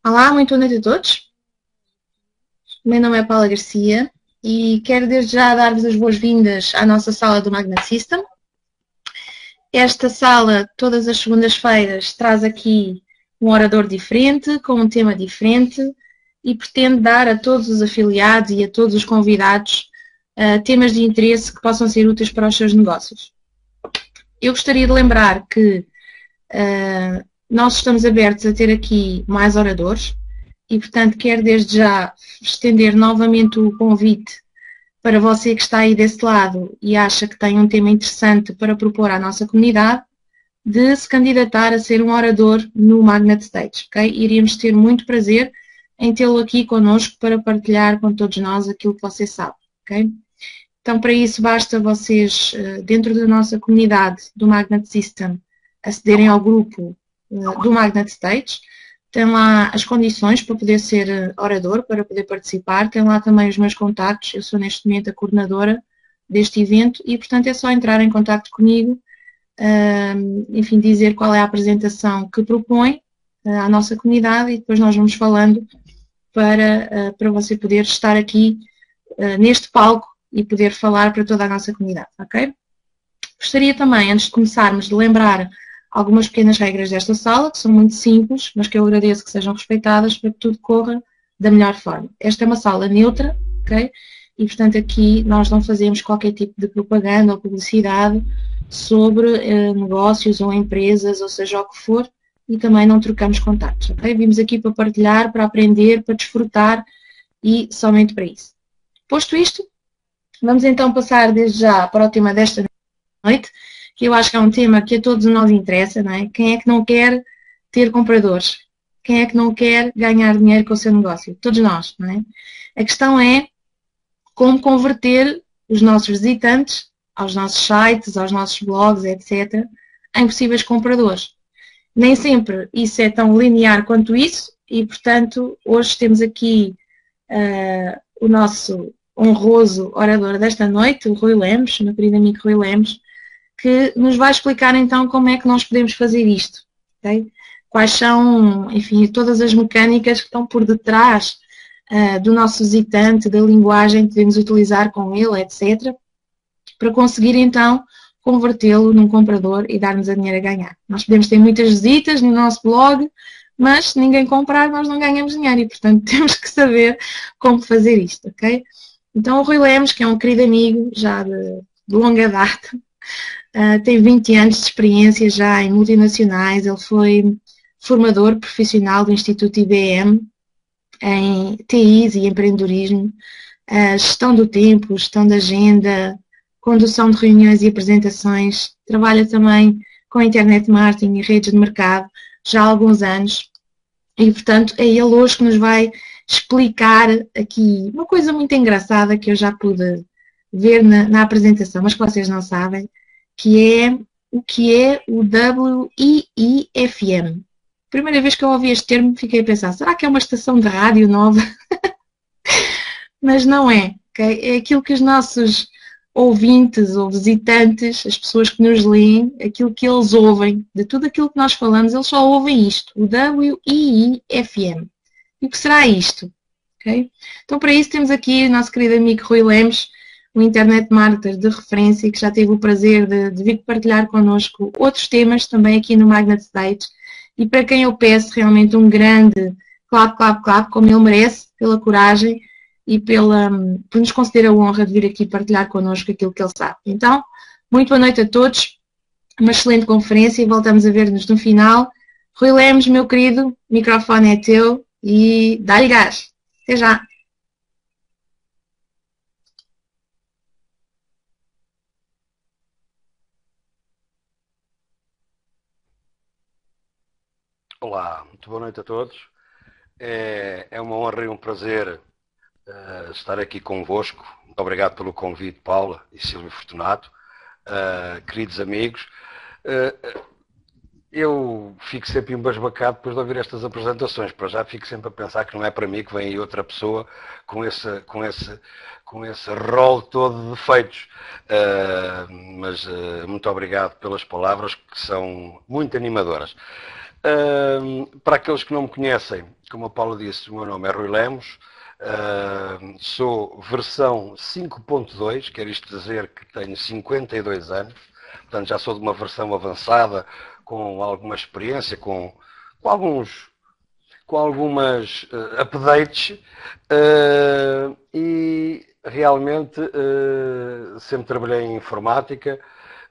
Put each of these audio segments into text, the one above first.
Olá, muito boa noite a todos. O meu nome é Paula Garcia e quero desde já dar-vos as boas-vindas à nossa sala do Magnet System. Esta sala, todas as segundas-feiras, traz aqui um orador diferente, com um tema diferente e pretende dar a todos os afiliados e a todos os convidados temas de interesse que possam ser úteis para os seus negócios. Eu gostaria de lembrar que nós estamos abertos a ter aqui mais oradores e, portanto, quero desde já estender novamente o convite para você que está aí desse lado e acha que tem um tema interessante para propor à nossa comunidade, de se candidatar a ser um orador no Magnet Stage, ok? Iríamos ter muito prazer em tê-lo aqui connosco para partilhar com todos nós aquilo que você sabe, ok? Então, para isso, basta vocês, dentro da nossa comunidade do Magnet System, acederem ao grupo do Magnet Stage. Tem lá as condições para poder ser orador, para poder participar. Tem lá também os meus contactos. Eu sou, neste momento, a coordenadora deste evento e, portanto, é só entrar em contacto comigo, enfim, dizer qual é a apresentação que propõe à nossa comunidade e depois nós vamos falando para você poder estar aqui neste palco e poder falar para toda a nossa comunidade, ok? Gostaria também, antes de começarmos, de lembrar algumas pequenas regras desta sala, que são muito simples, mas que eu agradeço que sejam respeitadas para que tudo corra da melhor forma. Esta é uma sala neutra, ok? E, portanto, aqui nós não fazemos qualquer tipo de propaganda ou publicidade sobre negócios ou empresas, ou seja o que for, e também não trocamos contactos, ok? Vimos aqui para partilhar, para aprender, para desfrutar e somente para isso. Posto isto, vamos então passar desde já para o tema desta noite, que eu acho que é um tema que a todos nós interessa, não é? Quem é que não quer ter compradores? Quem é que não quer ganhar dinheiro com o seu negócio? Todos nós, não é? A questão é como converter os nossos visitantes aos nossos sites, aos nossos blogs, etc., em possíveis compradores. Nem sempre isso é tão linear quanto isso e, portanto, hoje temos aqui o nosso honroso orador desta noite, o Rui Lemos, meu querido amigo Rui Lemos, que nos vai explicar então como é que nós podemos fazer isto, okay? Quais são, enfim, todas as mecânicas que estão por detrás do nosso visitante, da linguagem que devemos utilizar com ele, etc., para conseguir então convertê-lo num comprador e dar-nos a dinheiro a ganhar. Nós podemos ter muitas visitas no nosso blog, mas se ninguém comprar, nós não ganhamos dinheiro e, portanto, temos que saber como fazer isto, ok? Então, o Rui Lemos, que é um querido amigo já de longa data, tem 20 anos de experiência já em multinacionais. Ele foi formador profissional do Instituto IBM em TIs e empreendedorismo, gestão do tempo, gestão da agenda, condução de reuniões e apresentações. Trabalha também com internet marketing e redes de mercado já há alguns anos. E, portanto, é ele hoje que nos vai explicar aqui uma coisa muito engraçada que eu já pude ver na apresentação, mas que vocês não sabem, que é o que é o WIIFM. Primeira vez que eu ouvi este termo, fiquei a pensar, será que é uma estação de rádio nova? Mas não é, okay? É aquilo que os nossos ouvintes ou visitantes, as pessoas que nos leem, aquilo que eles ouvem, de tudo aquilo que nós falamos, eles só ouvem isto, o WIIFM. E o que será isto? Okay? Então, para isso, temos aqui o nosso querido amigo Rui Lemos, um internet marketer de referência, que já teve o prazer de vir partilhar connosco outros temas também aqui no Magnet Stage, e para quem eu peço realmente um grande clap, clap, clap, como ele merece, pela coragem e por nos conceder a honra de vir aqui partilhar connosco aquilo que ele sabe. Então, muito boa noite a todos, uma excelente conferência e voltamos a ver-nos no final. Rui Lemos, meu querido, o microfone é teu e dá-lhe gás. Até já! Olá, muito boa noite a todos. É uma honra e um prazer estar aqui convosco. Muito obrigado pelo convite, Paula e Silvio Fortunato. Queridos amigos, eu fico sempre embasbacado depois de ouvir estas apresentações. Para já fico sempre a pensar que não é para mim, que vem aí outra pessoa com esse rol todo de defeitos. Mas muito obrigado pelas palavras que são muito animadoras. Para aqueles que não me conhecem, como a Paula disse, o meu nome é Rui Lemos, sou versão 5.2, quer isto dizer que tenho 52 anos, portanto já sou de uma versão avançada, com alguma experiência, com alguns com algumas updates e realmente sempre trabalhei em informática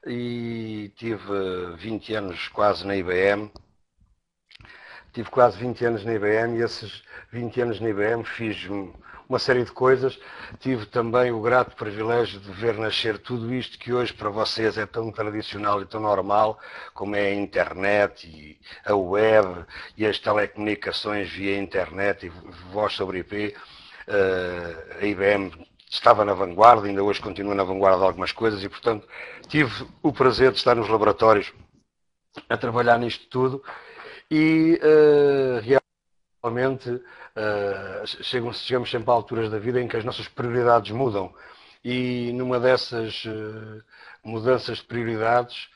e tive 20 anos quase na IBM. Tive quase 20 anos na IBM e esses 20 anos na IBM fiz uma série de coisas. Tive também o grato privilégio de ver nascer tudo isto que hoje para vocês é tão tradicional e tão normal, como é a internet e a web e as telecomunicações via internet e voz sobre IP. A IBM estava na vanguarda, ainda hoje continua na vanguarda de algumas coisas e, portanto, tive o prazer de estar nos laboratórios a trabalhar nisto tudo e realmente chegamos sempre a alturas da vida em que as nossas prioridades mudam e numa dessas mudanças de prioridades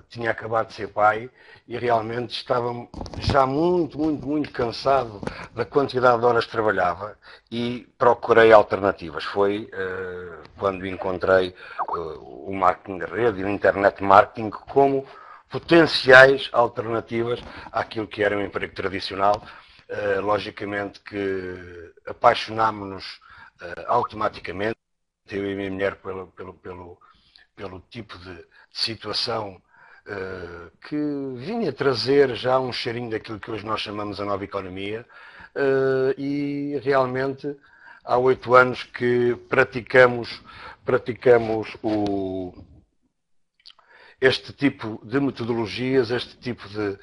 tinha acabado de ser pai e realmente estava já muito cansado da quantidade de horas que trabalhava e procurei alternativas. Foi quando encontrei o marketing de rede e o internet marketing como potenciais alternativas àquilo que era um emprego tradicional. Logicamente que apaixonámos-nos automaticamente, eu e a minha mulher, pelo tipo de situação que vinha trazer já um cheirinho daquilo que hoje nós chamamos a nova economia e realmente há 8 anos que praticamos este tipo de metodologias, este tipo de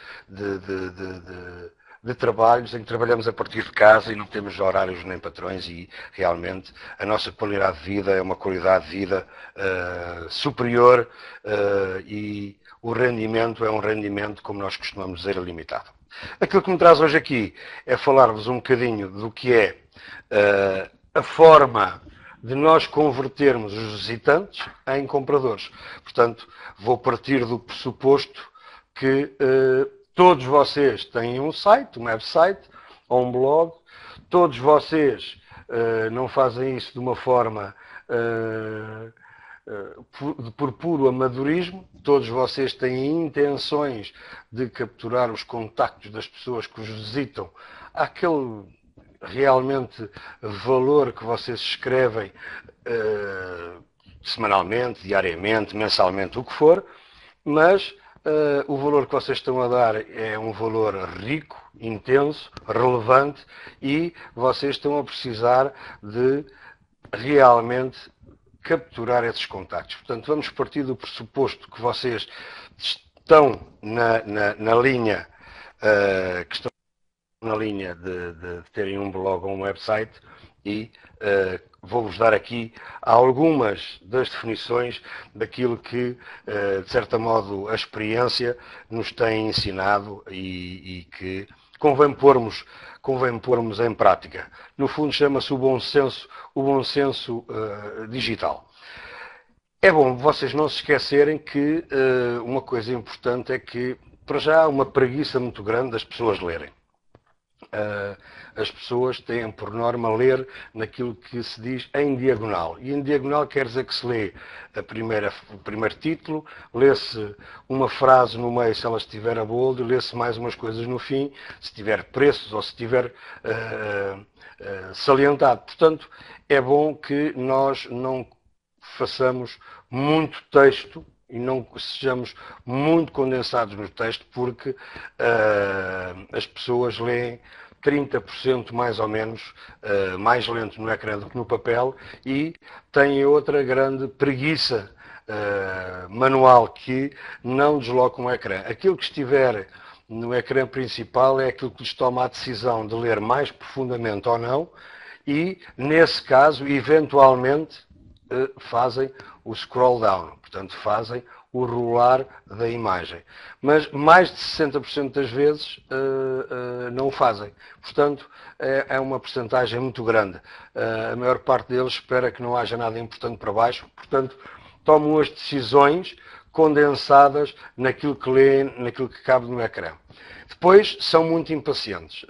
trabalhos em que trabalhamos a partir de casa e não temos horários nem patrões e realmente a nossa qualidade de vida é uma qualidade de vida superior e o rendimento é um rendimento, como nós costumamos dizer, ilimitado. Aquilo que me traz hoje aqui é falar-vos um bocadinho do que é a forma de nós convertermos os visitantes em compradores. Portanto, vou partir do pressuposto que todos vocês têm um site, um website ou um blog, todos vocês não fazem isso de uma forma por puro amadorismo, todos vocês têm intenções de capturar os contactos das pessoas que os visitam àquele realmente valor que vocês escrevem semanalmente, diariamente, mensalmente, o que for, mas o valor que vocês estão a dar é um valor rico, intenso, relevante e vocês estão a precisar de realmente capturar esses contactos. Portanto, vamos partir do pressuposto que vocês estão na linha que estão na linha de terem um blog ou um website e vou-vos dar aqui algumas das definições daquilo que, de certo modo, a experiência nos tem ensinado e que convém pormos em prática. No fundo, chama-se o bom senso digital. É bom vocês não se esquecerem que uma coisa importante é que, para já, há uma preguiça muito grande das pessoas lerem. As pessoas têm por norma ler naquilo que se diz em diagonal. E em diagonal quer dizer que se lê o primeiro título, lê-se uma frase no meio se ela estiver a bold, lê-se mais umas coisas no fim, se tiver preços ou se tiver salientado. Portanto, é bom que nós não façamos muito texto e não sejamos muito condensados no texto, porque as pessoas leem 30% mais ou menos mais lento no ecrã do que no papel e têm outra grande preguiça manual que não deslocam o ecrã. Aquilo que estiver no ecrã principal é aquilo que lhes toma a decisão de ler mais profundamente ou não e, nesse caso, eventualmente fazem o scroll down, portanto fazem o rolar da imagem. Mas mais de 60% das vezes não o fazem. Portanto, é uma percentagem muito grande. A maior parte deles espera que não haja nada importante para baixo. Portanto, tomam as decisões condensadas naquilo que lê, naquilo que cabe no ecrã. Depois, são muito impacientes.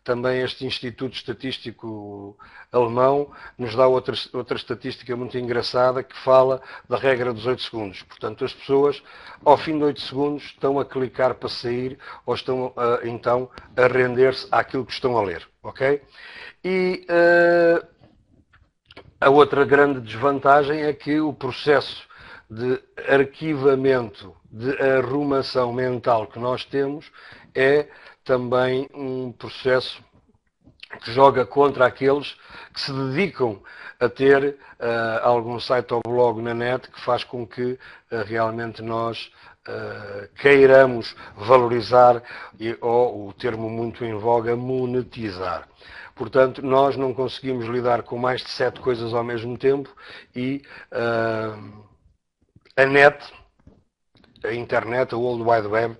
Também este Instituto Estatístico Alemão nos dá outra estatística muito engraçada que fala da regra dos 8 segundos. Portanto, as pessoas, ao fim de 8 segundos, estão a clicar para sair ou estão, então, a render-se àquilo que estão a ler. Ok? E a outra grande desvantagem é que o processo de arquivamento, de arrumação mental que nós temos é também um processo que joga contra aqueles que se dedicam a ter algum site ou blog na net que faz com que realmente nós queiramos valorizar ou o termo muito em voga, monetizar. Portanto, nós não conseguimos lidar com mais de 7 coisas ao mesmo tempo e a net, a internet, a World Wide Web,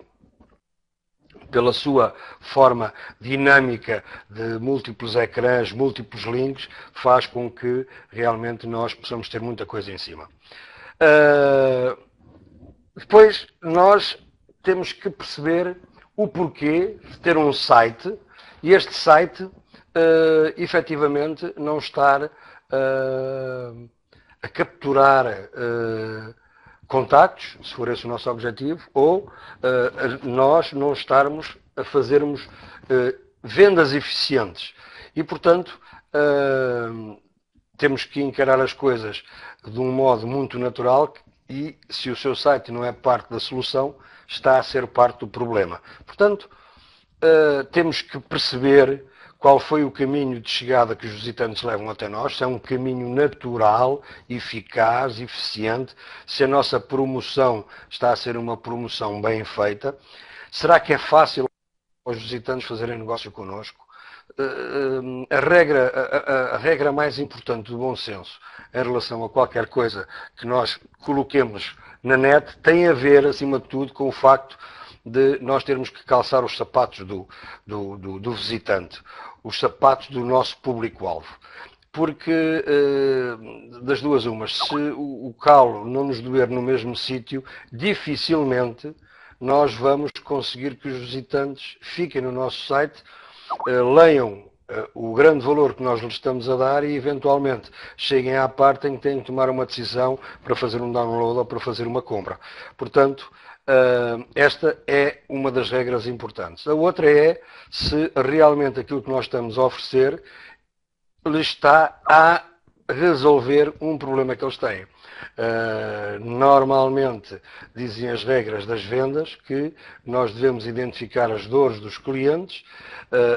pela sua forma dinâmica de múltiplos ecrãs, múltiplos links, faz com que realmente nós possamos ter muita coisa em cima. Depois, nós temos que perceber o porquê de ter um site e este site, efetivamente, não estar a capturar contactos, se for esse o nosso objetivo, ou nós não estarmos a fazermos vendas eficientes. E, portanto, temos que encarar as coisas de um modo muito natural e, se o seu site não é parte da solução, está a ser parte do problema. Portanto, temos que perceber qual foi o caminho de chegada que os visitantes levam até nós, se é um caminho natural, eficaz, eficiente, se a nossa promoção está a ser uma promoção bem feita. Será que é fácil aos visitantes fazerem negócio connosco? A regra mais importante do bom senso em relação a qualquer coisa que nós coloquemos na net tem a ver, acima de tudo, com o facto de nós termos que calçar os sapatos do visitante, os sapatos do nosso público-alvo. Porque, das duas umas, se o calo não nos doer no mesmo sítio, dificilmente nós vamos conseguir que os visitantes fiquem no nosso site, leiam o grande valor que nós lhes estamos a dar e, eventualmente, cheguem à parte em que têm que tomar uma decisão para fazer um download ou para fazer uma compra. Portanto, esta é uma das regras importantes. A outra é se realmente aquilo que nós estamos a oferecer lhe está a resolver um problema que eles têm. Normalmente dizem as regras das vendas que nós devemos identificar as dores dos clientes,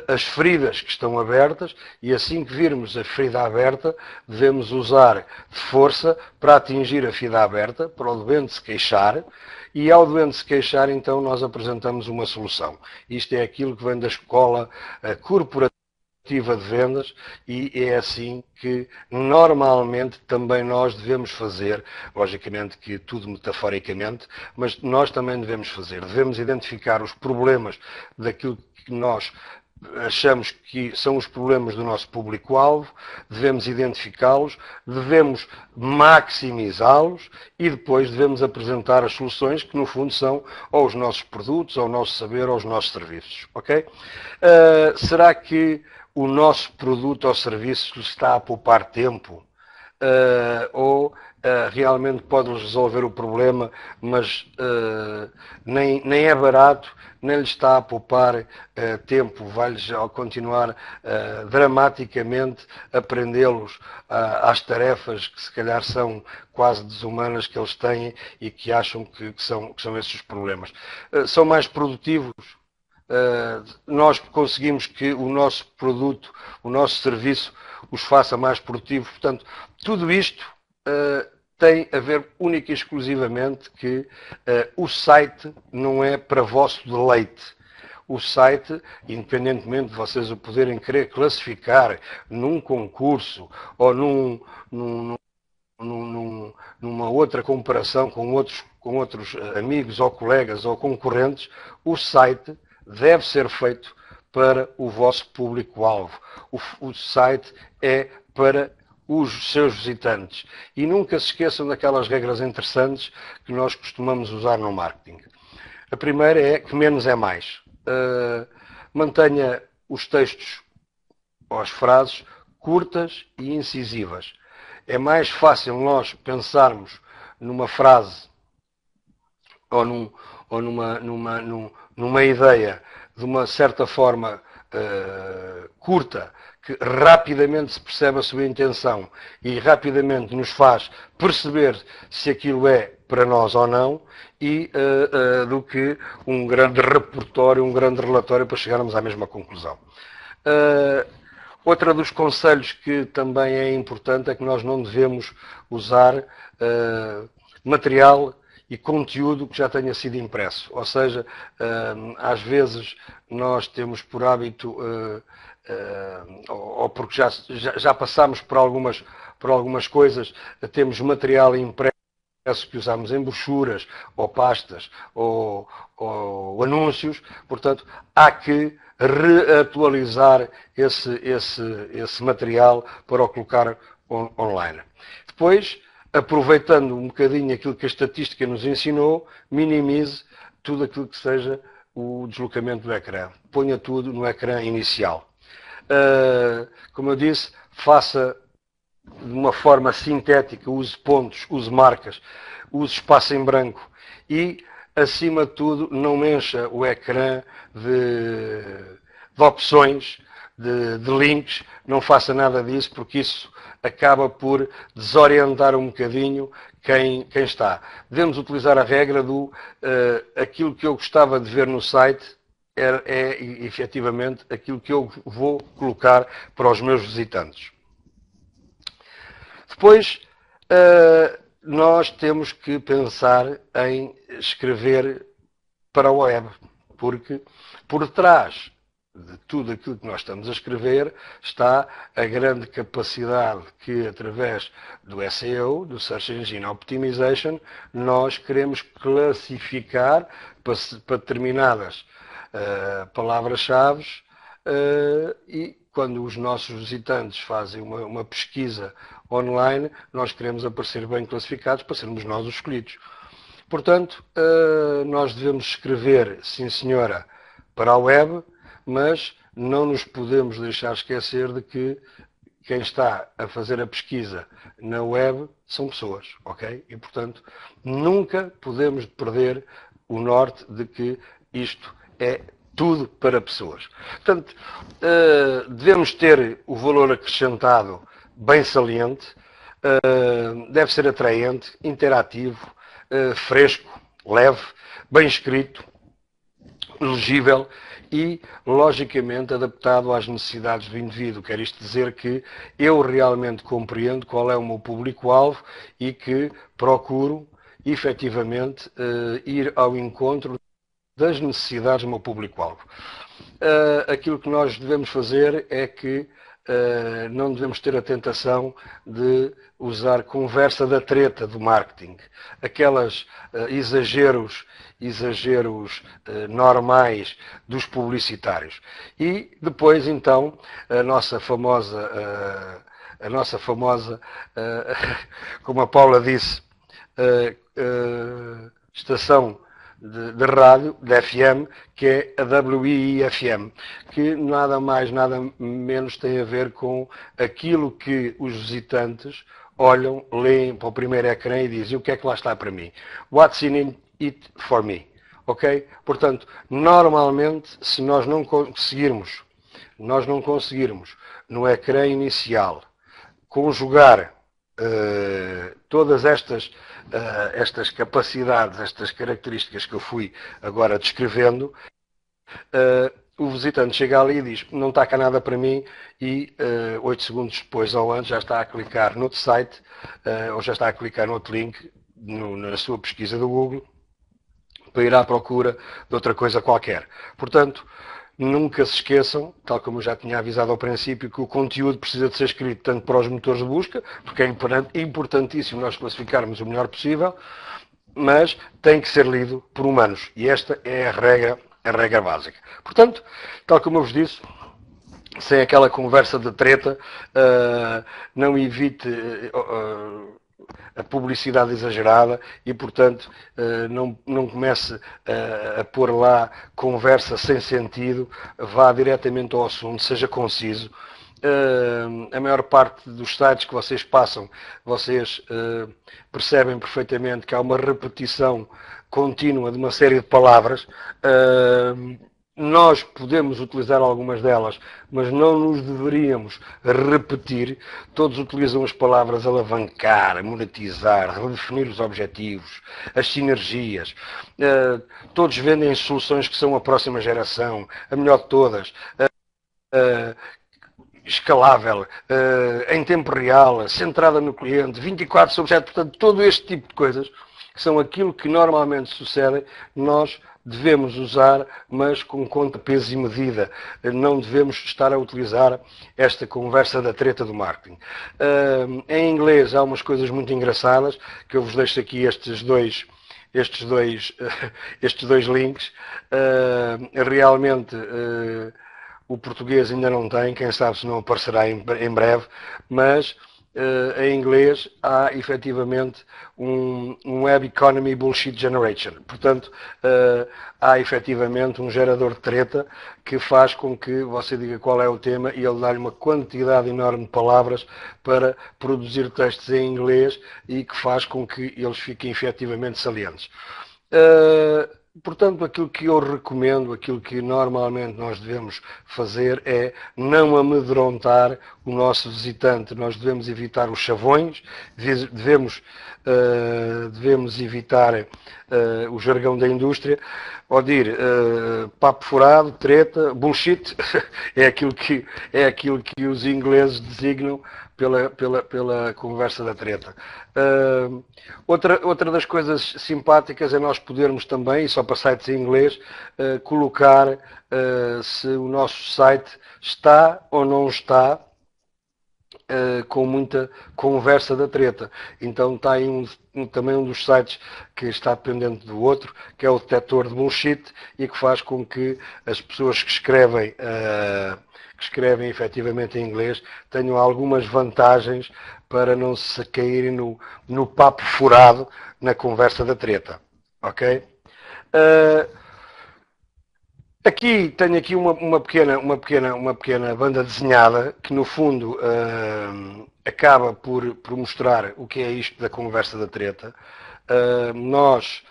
as feridas que estão abertas e assim que virmos a ferida aberta devemos usar força para atingir a ferida aberta, para o doente se queixar e ao doente se queixar então nós apresentamos uma solução. Isto é aquilo que vem da escola corporativa de vendas e é assim que normalmente também nós devemos fazer, logicamente que tudo metaforicamente, mas nós também devemos fazer. Devemos identificar os problemas daquilo que nós achamos que são os problemas do nosso público-alvo, devemos identificá-los, devemos maximizá-los e depois devemos apresentar as soluções que no fundo são ou os nossos produtos, ou o nosso saber, ou os nossos serviços. Ok? Será que o nosso produto ou serviço está a poupar tempo? Ou realmente pode resolver o problema, mas nem é barato, nem lhe está a poupar tempo, vai-lhes ao continuar dramaticamente a prendê-los às tarefas que se calhar são quase desumanas que eles têm e que acham que são esses os problemas. São mais produtivos? Nós conseguimos que o nosso produto, o nosso serviço os faça mais produtivos. Portanto, tudo isto tem a ver única e exclusivamente que o site não é para vosso deleite. O site, independentemente de vocês o poderem querer classificar num concurso ou numa outra comparação com outros amigos ou colegas ou concorrentes, o site deve ser feito para o vosso público-alvo. O site é para os seus visitantes. E nunca se esqueçam daquelas regras interessantes que nós costumamos usar no marketing. A primeira é que menos é mais. Mantenha os textos ou as frases curtas e incisivas. É mais fácil nós pensarmos numa frase ou numa ideia de uma certa forma curta, que rapidamente se percebe a sua intenção e rapidamente nos faz perceber se aquilo é para nós ou não, do que um grande repertório, um grande relatório para chegarmos à mesma conclusão. Outra dos conselhos que também é importante é que nós não devemos usar material e conteúdo que já tenha sido impresso. Ou seja, às vezes nós temos por hábito, ou porque já passamos por algumas coisas, temos material impresso que usamos em brochuras, ou pastas, ou anúncios. Portanto, há que reatualizar esse material para o colocar online. Depois, aproveitando um bocadinho aquilo que a estatística nos ensinou, minimize tudo aquilo que seja o deslocamento do ecrã. Ponha tudo no ecrã inicial. Como eu disse, faça de uma forma sintética, use pontos, use marcas, use espaço em branco e, acima de tudo, não encha o ecrã de opções, de links, não faça nada disso, porque isso acaba por desorientar um bocadinho quem está. Devemos utilizar a regra do aquilo que eu gostava de ver no site é efetivamente aquilo que eu vou colocar para os meus visitantes. Depois, nós temos que pensar em escrever para a web, porque por trás de tudo aquilo que nós estamos a escrever está a grande capacidade que, através do SEO, do Search Engine Optimization, nós queremos classificar para determinadas palavras-chave e quando os nossos visitantes fazem uma pesquisa online, nós queremos aparecer bem classificados para sermos nós os escolhidos. Portanto, nós devemos escrever, sim senhora, para a web, mas não nos podemos deixar esquecer de que quem está a fazer a pesquisa na web são pessoas, ok? E, portanto, nunca podemos perder o norte de que isto é tudo para pessoas. Portanto, devemos ter o valor acrescentado bem saliente, deve ser atraente, interativo, fresco, leve, bem escrito, legível e, logicamente, adaptado às necessidades do indivíduo. Quer isto dizer que eu realmente compreendo qual é o meu público-alvo e que procuro, efetivamente, ir ao encontro das necessidades do meu público-alvo. Aquilo que nós devemos fazer é que não devemos ter a tentação de usar conversa da treta do marketing. Aquelas exageros normais dos publicitários. E depois, então, a nossa famosa, como a Paula disse, estação de rádio, de FM, que é a WII-FM, que nada mais, nada menos tem a ver com aquilo que os visitantes olham, leem para o primeiro ecrã e dizem: o que é que lá está para mim? What's in it for me? Ok? Portanto, normalmente, se nós não conseguirmos no ecrã inicial conjugar todas estas capacidades, estas características que eu fui agora descrevendo, o visitante chega ali e diz: não está cá nada para mim, e 8 segundos depois ou antes já está a clicar noutro site, ou já está a clicar noutro link na sua pesquisa do Google para ir à procura de outra coisa qualquer. Portanto, nunca se esqueçam, tal como eu já tinha avisado ao princípio, que o conteúdo precisa de ser escrito tanto para os motores de busca, porque é importantíssimo nós classificarmos o melhor possível, mas tem que ser lido por humanos. E esta é a regra básica. Portanto, tal como eu vos disse, sem aquela conversa de treta, não evite a publicidade exagerada e, portanto, não comece a pôr lá conversa sem sentido, vá diretamente ao assunto, seja conciso. A maior parte dos sites que vocês passam, vocês percebem perfeitamente que há uma repetição contínua de uma série de palavras. Nós podemos utilizar algumas delas, mas não nos deveríamos repetir. Todos utilizam as palavras alavancar, monetizar, redefinir os objetivos, as sinergias. Todos vendem soluções que são a próxima geração, a melhor de todas. Escalável, em tempo real, centrada no cliente, 24/7, portanto, todo este tipo de coisas, que são aquilo que normalmente sucede, nós devemos usar, mas com conta, peso e medida. Não devemos estar a utilizar esta conversa da treta do marketing. Em inglês há umas coisas muito engraçadas, que eu vos deixo aqui estes dois links. Realmente o português ainda não tem, quem sabe se não aparecerá em breve, mas em inglês há efetivamente um Web Economy Bullshit Generation. Portanto, há efetivamente um gerador de treta que faz com que você diga qual é o tema e ele dá-lhe uma quantidade enorme de palavras para produzir textos em inglês e que faz com que eles fiquem efetivamente salientes. Portanto, aquilo que eu recomendo, aquilo que normalmente nós devemos fazer é não amedrontar o nosso visitante. Nós devemos evitar os chavões, devemos evitar o jargão da indústria, ou dir papo furado, treta, bullshit, é aquilo que os ingleses designam pela conversa da treta. Outra das coisas simpáticas é nós podermos também, e só para sites em inglês, colocar se o nosso site está ou não está com muita conversa da treta. Então está aí também um dos sites que está dependente do outro, que é o detector de bullshit, e que faz com que as pessoas que escrevem efetivamente em inglês tenham algumas vantagens para não se caírem no papo furado na conversa da treta. Ok? Aqui tenho aqui uma pequena banda desenhada que no fundo acaba por mostrar o que é isto da conversa da treta. Nós,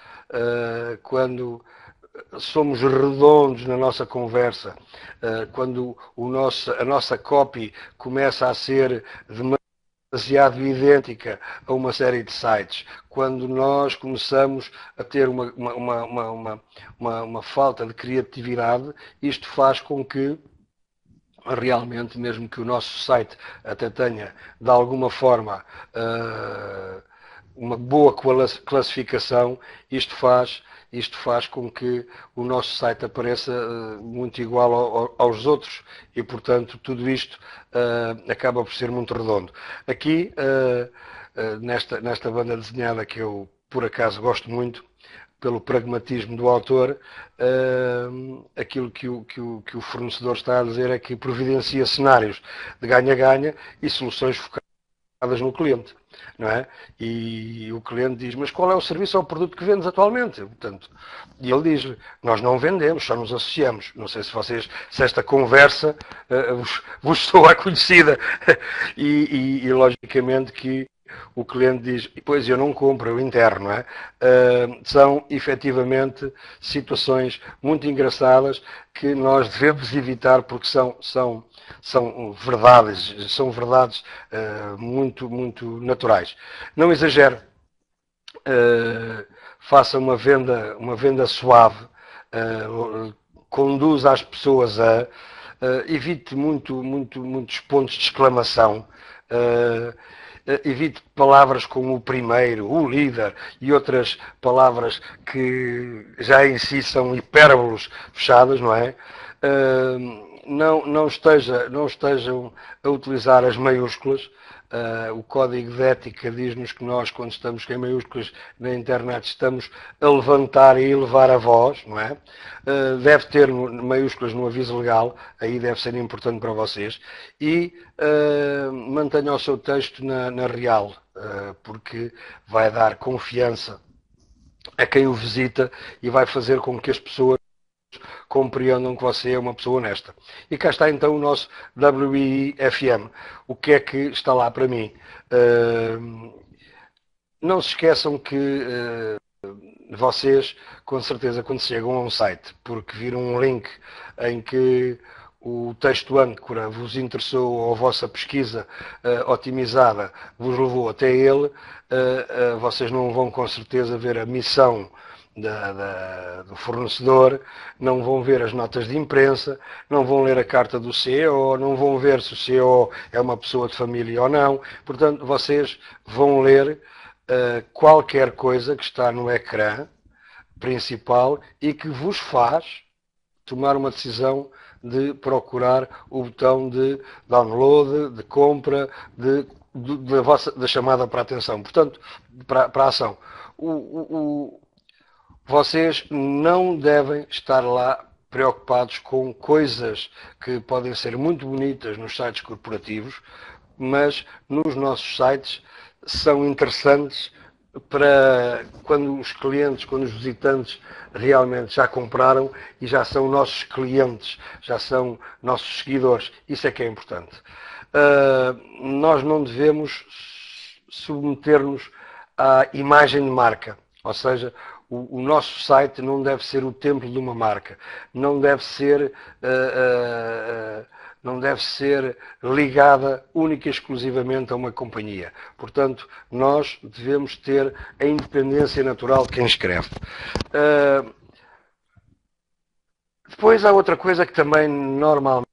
quando somos redondos na nossa conversa, quando a nossa copy começa a ser demasiado idêntica a uma série de sites, quando nós começamos a ter uma falta de criatividade, isto faz com que realmente, mesmo que o nosso site até tenha de alguma forma uma boa classificação, isto faz com que o nosso site apareça muito igual aos outros e, portanto, tudo isto acaba por ser muito redondo. Aqui, nesta banda desenhada que eu, por acaso, gosto muito, pelo pragmatismo do autor, aquilo que o fornecedor está a dizer é que providencia cenários de ganha-ganha e soluções focadas no cliente. Não é? E o cliente diz, mas qual é o serviço ou o produto que vendes atualmente? Portanto, e ele diz, nós não vendemos, só nos associamos. Não sei se esta conversa vos soa conhecida. E logicamente que o cliente diz, pois eu não compro, eu interno, não é? São efetivamente situações muito engraçadas que nós devemos evitar porque são verdades muito, muito naturais. Não exagere, faça uma venda suave, conduza as pessoas evite muitos pontos de exclamação, evite palavras como o primeiro, o líder e outras palavras que já em si são hipérbolos fechadas, não é? não estejam a utilizar as maiúsculas. O código de ética diz-nos que nós, quando estamos em maiúsculas na internet, estamos a levantar e elevar a voz, não é? Deve ter maiúsculas no aviso legal, aí deve ser importante para vocês. E mantenha o seu texto na real, porque vai dar confiança a quem o visita e vai fazer com que as pessoas compreendam que você é uma pessoa honesta. E cá está então o nosso WIFM. O que é que está lá para mim? Não se esqueçam que vocês, com certeza, quando chegam a um site, porque viram um link em que o texto âncora vos interessou ou a vossa pesquisa otimizada vos levou até ele, vocês não vão com certeza ver a missão do fornecedor, não vão ver as notas de imprensa, não vão ler a carta do CEO, não vão ver se o CEO é uma pessoa de família ou não. Portanto, vocês vão ler qualquer coisa que está no ecrã principal e que vos faz tomar uma decisão de procurar o botão de download, de compra, da chamada para a atenção. Portanto, para a ação. Vocês não devem estar lá preocupados com coisas que podem ser muito bonitas nos sites corporativos, mas nos nossos sites são interessantes para quando os clientes, quando os visitantes realmente já compraram e já são nossos clientes, já são nossos seguidores. Isso é que é importante. Nós não devemos submeter-nos à imagem de marca, ou seja, o nosso site não deve ser o templo de uma marca, não deve ser ligada única e exclusivamente a uma companhia. Portanto, nós devemos ter a independência natural de quem escreve. Depois há outra coisa que também normalmente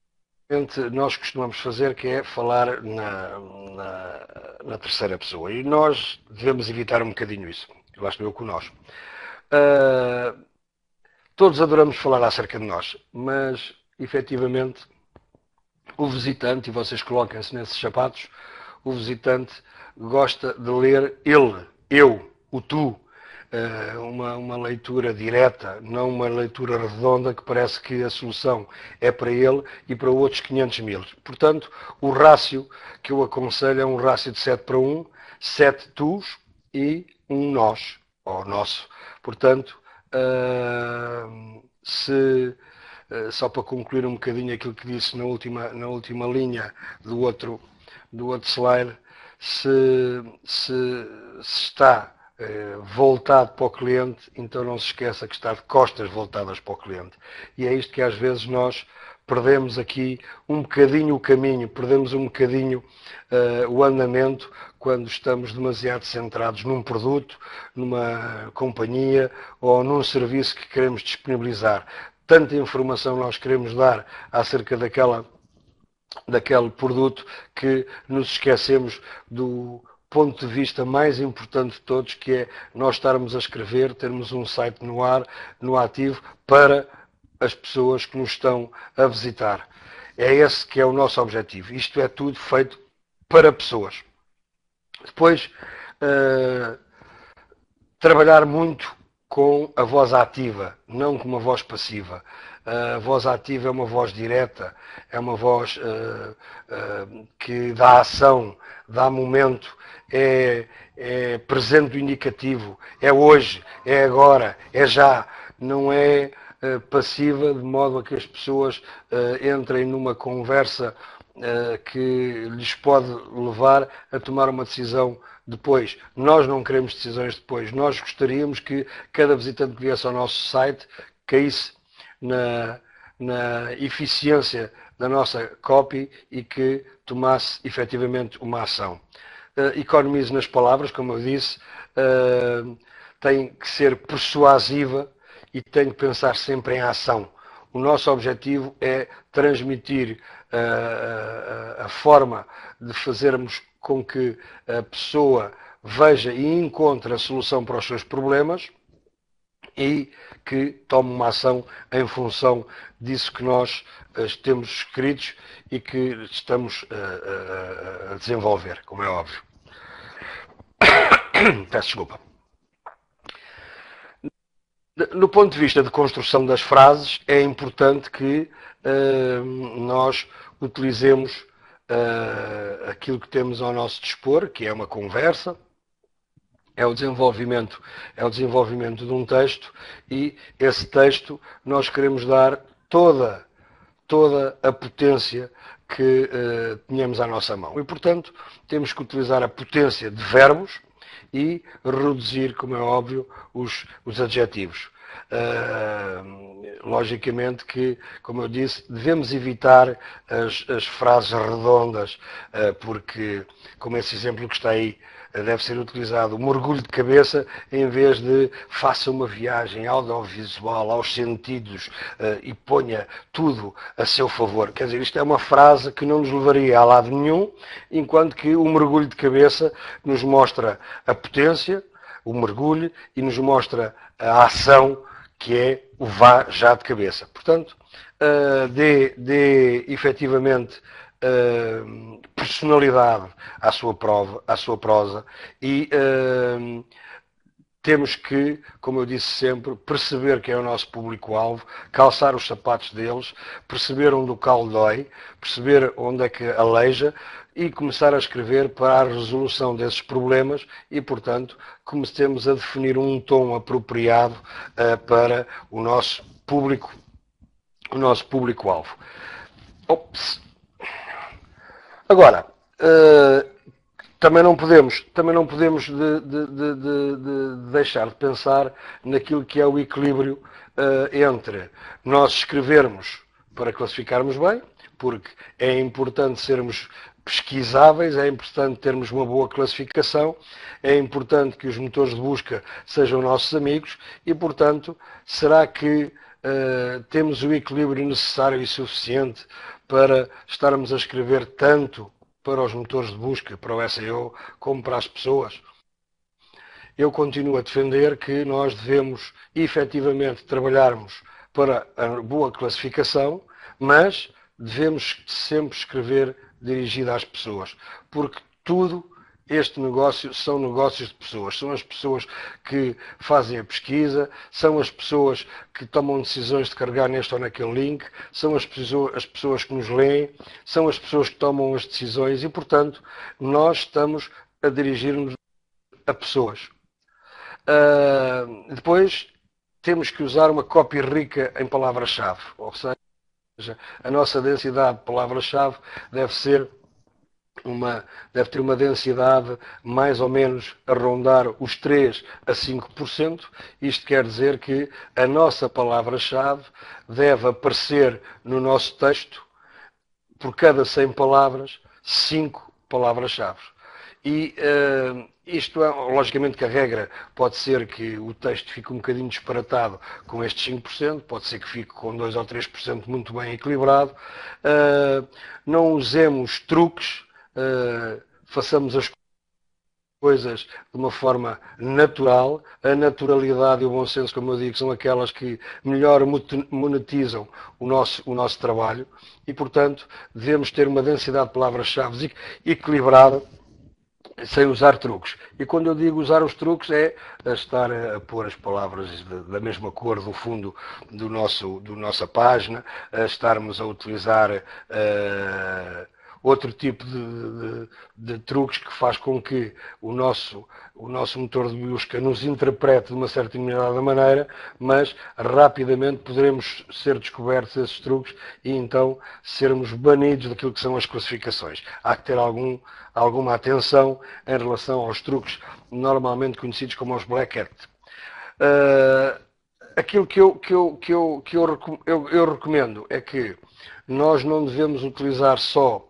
nós costumamos fazer, que é falar na terceira pessoa. E nós devemos evitar um bocadinho isso. Lá estou eu com nós. Todos adoramos falar acerca de nós, mas efetivamente o visitante, e vocês coloquem-se nesses sapatos, o visitante gosta de ler ele, eu, o tu, uma leitura direta, não uma leitura redonda que parece que a solução é para ele e para outros 500 mil. Portanto, o rácio que eu aconselho é um rácio de 7 para 1, 7 tus e um nós, ou nosso. Portanto, só para concluir um bocadinho aquilo que disse na última linha do outro slide, se está voltado para o cliente, então não se esqueça que está de costas voltadas para o cliente. E é isto que às vezes nós perdemos aqui um bocadinho o caminho, perdemos um bocadinho o andamento quando estamos demasiado centrados num produto, numa companhia ou num serviço que queremos disponibilizar. Tanta informação nós queremos dar acerca daquele produto que nos esquecemos do ponto de vista mais importante de todos, que é nós estarmos a escrever, termos um site no ar, no ativo, para as pessoas que nos estão a visitar. É esse que é o nosso objetivo. Isto é tudo feito para pessoas. Depois, trabalhar muito com a voz ativa, não com uma voz passiva. A voz ativa é uma voz direta, é uma voz que dá ação, dá momento, é presente do indicativo, é hoje, é agora, é já, não é passiva, de modo a que as pessoas entrem numa conversa que lhes pode levar a tomar uma decisão depois. Nós não queremos decisões depois. Nós gostaríamos que cada visitante que viesse ao nosso site caísse na eficiência da nossa copy e que tomasse efetivamente uma ação. Economize nas palavras, como eu disse, tem que ser persuasiva e tem que pensar sempre em ação. O nosso objetivo é transmitir a forma de fazermos com que a pessoa veja e encontre a solução para os seus problemas e que tome uma ação em função disso que nós temos escritos e que estamos a desenvolver, como é óbvio. Peço desculpa. No ponto de vista de construção das frases, é importante que nós utilizemos aquilo que temos ao nosso dispor, que é uma conversa, é o desenvolvimento de um texto, e esse texto nós queremos dar toda a potência que tenhamos à nossa mão. E, portanto, temos que utilizar a potência de verbos e reduzir, como é óbvio, os adjetivos. Logicamente que, como eu disse, devemos evitar as frases redondas, porque, como esse exemplo que está aí, deve ser utilizado o mergulho de cabeça em vez de faça uma viagem audiovisual aos sentidos e ponha tudo a seu favor. Quer dizer, isto é uma frase que não nos levaria a lado nenhum, enquanto que o mergulho de cabeça nos mostra a potência, o mergulho, e nos mostra a ação, que é o vá já de cabeça. Portanto, dê efetivamente personalidade à sua prosa e temos que, como eu disse sempre, perceber quem é o nosso público-alvo, calçar os sapatos deles, perceber onde o calo dói, perceber onde é que aleija e começar a escrever para a resolução desses problemas e, portanto, comecemos a definir um tom apropriado para o nosso público-alvo. Agora, também não podemos deixar de pensar naquilo que é o equilíbrio entre nós escrevermos para classificarmos bem, porque é importante sermos pesquisáveis, é importante termos uma boa classificação, é importante que os motores de busca sejam nossos amigos e, portanto, será que temos o equilíbrio necessário e suficiente para estarmos a escrever tanto para os motores de busca, para o SEO, como para as pessoas? Eu continuo a defender que nós devemos efetivamente trabalharmos para a boa classificação, mas devemos sempre escrever dirigido às pessoas, porque tudo este negócio são negócios de pessoas. São as pessoas que fazem a pesquisa, são as pessoas que tomam decisões de carregar neste ou naquele link, são as pessoas que nos leem, são as pessoas que tomam as decisões e, portanto, nós estamos a dirigir-nos a pessoas. Depois, temos que usar uma cópia rica em palavras-chave, ou seja, a nossa densidade de palavras-chave deve ter uma densidade mais ou menos a rondar os 3 a 5%. Isto quer dizer que a nossa palavra-chave deve aparecer no nosso texto, por cada 100 palavras, 5 palavras-chave. E isto é, logicamente que a regra pode ser que o texto fique um bocadinho disparatado com estes 5%, pode ser que fique com 2 ou 3% muito bem equilibrado. Não usemos truques, façamos as coisas de uma forma natural. A naturalidade e o bom senso, como eu digo, são aquelas que melhor monetizam o nosso trabalho e, portanto, devemos ter uma densidade de palavras-chave equilibrada, sem usar truques. E quando eu digo usar os truques é a estar a pôr as palavras da mesma cor do fundo do nossa página, a estarmos a utilizar outro tipo de truques que faz com que o nosso motor de busca nos interprete de uma certa determinada maneira, mas rapidamente poderemos ser descobertos esses truques e então sermos banidos daquilo que são as classificações. Há que ter alguma atenção em relação aos truques normalmente conhecidos como os black hat. Aquilo que eu recomendo é que nós não devemos utilizar só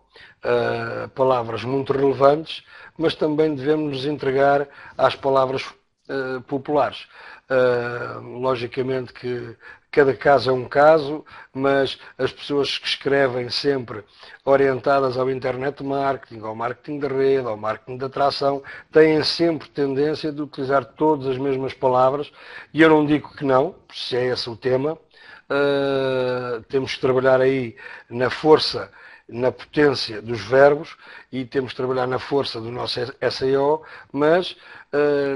palavras muito relevantes, mas também devemos nos entregar às palavras populares. Logicamente que cada caso é um caso, mas as pessoas que escrevem sempre orientadas ao internet marketing, ao marketing de rede, ao marketing de atração, têm sempre tendência de utilizar todas as mesmas palavras, e eu não digo que não, se é esse o tema. Temos que trabalhar aí na força, na potência dos verbos, e temos que trabalhar na força do nosso SEO, mas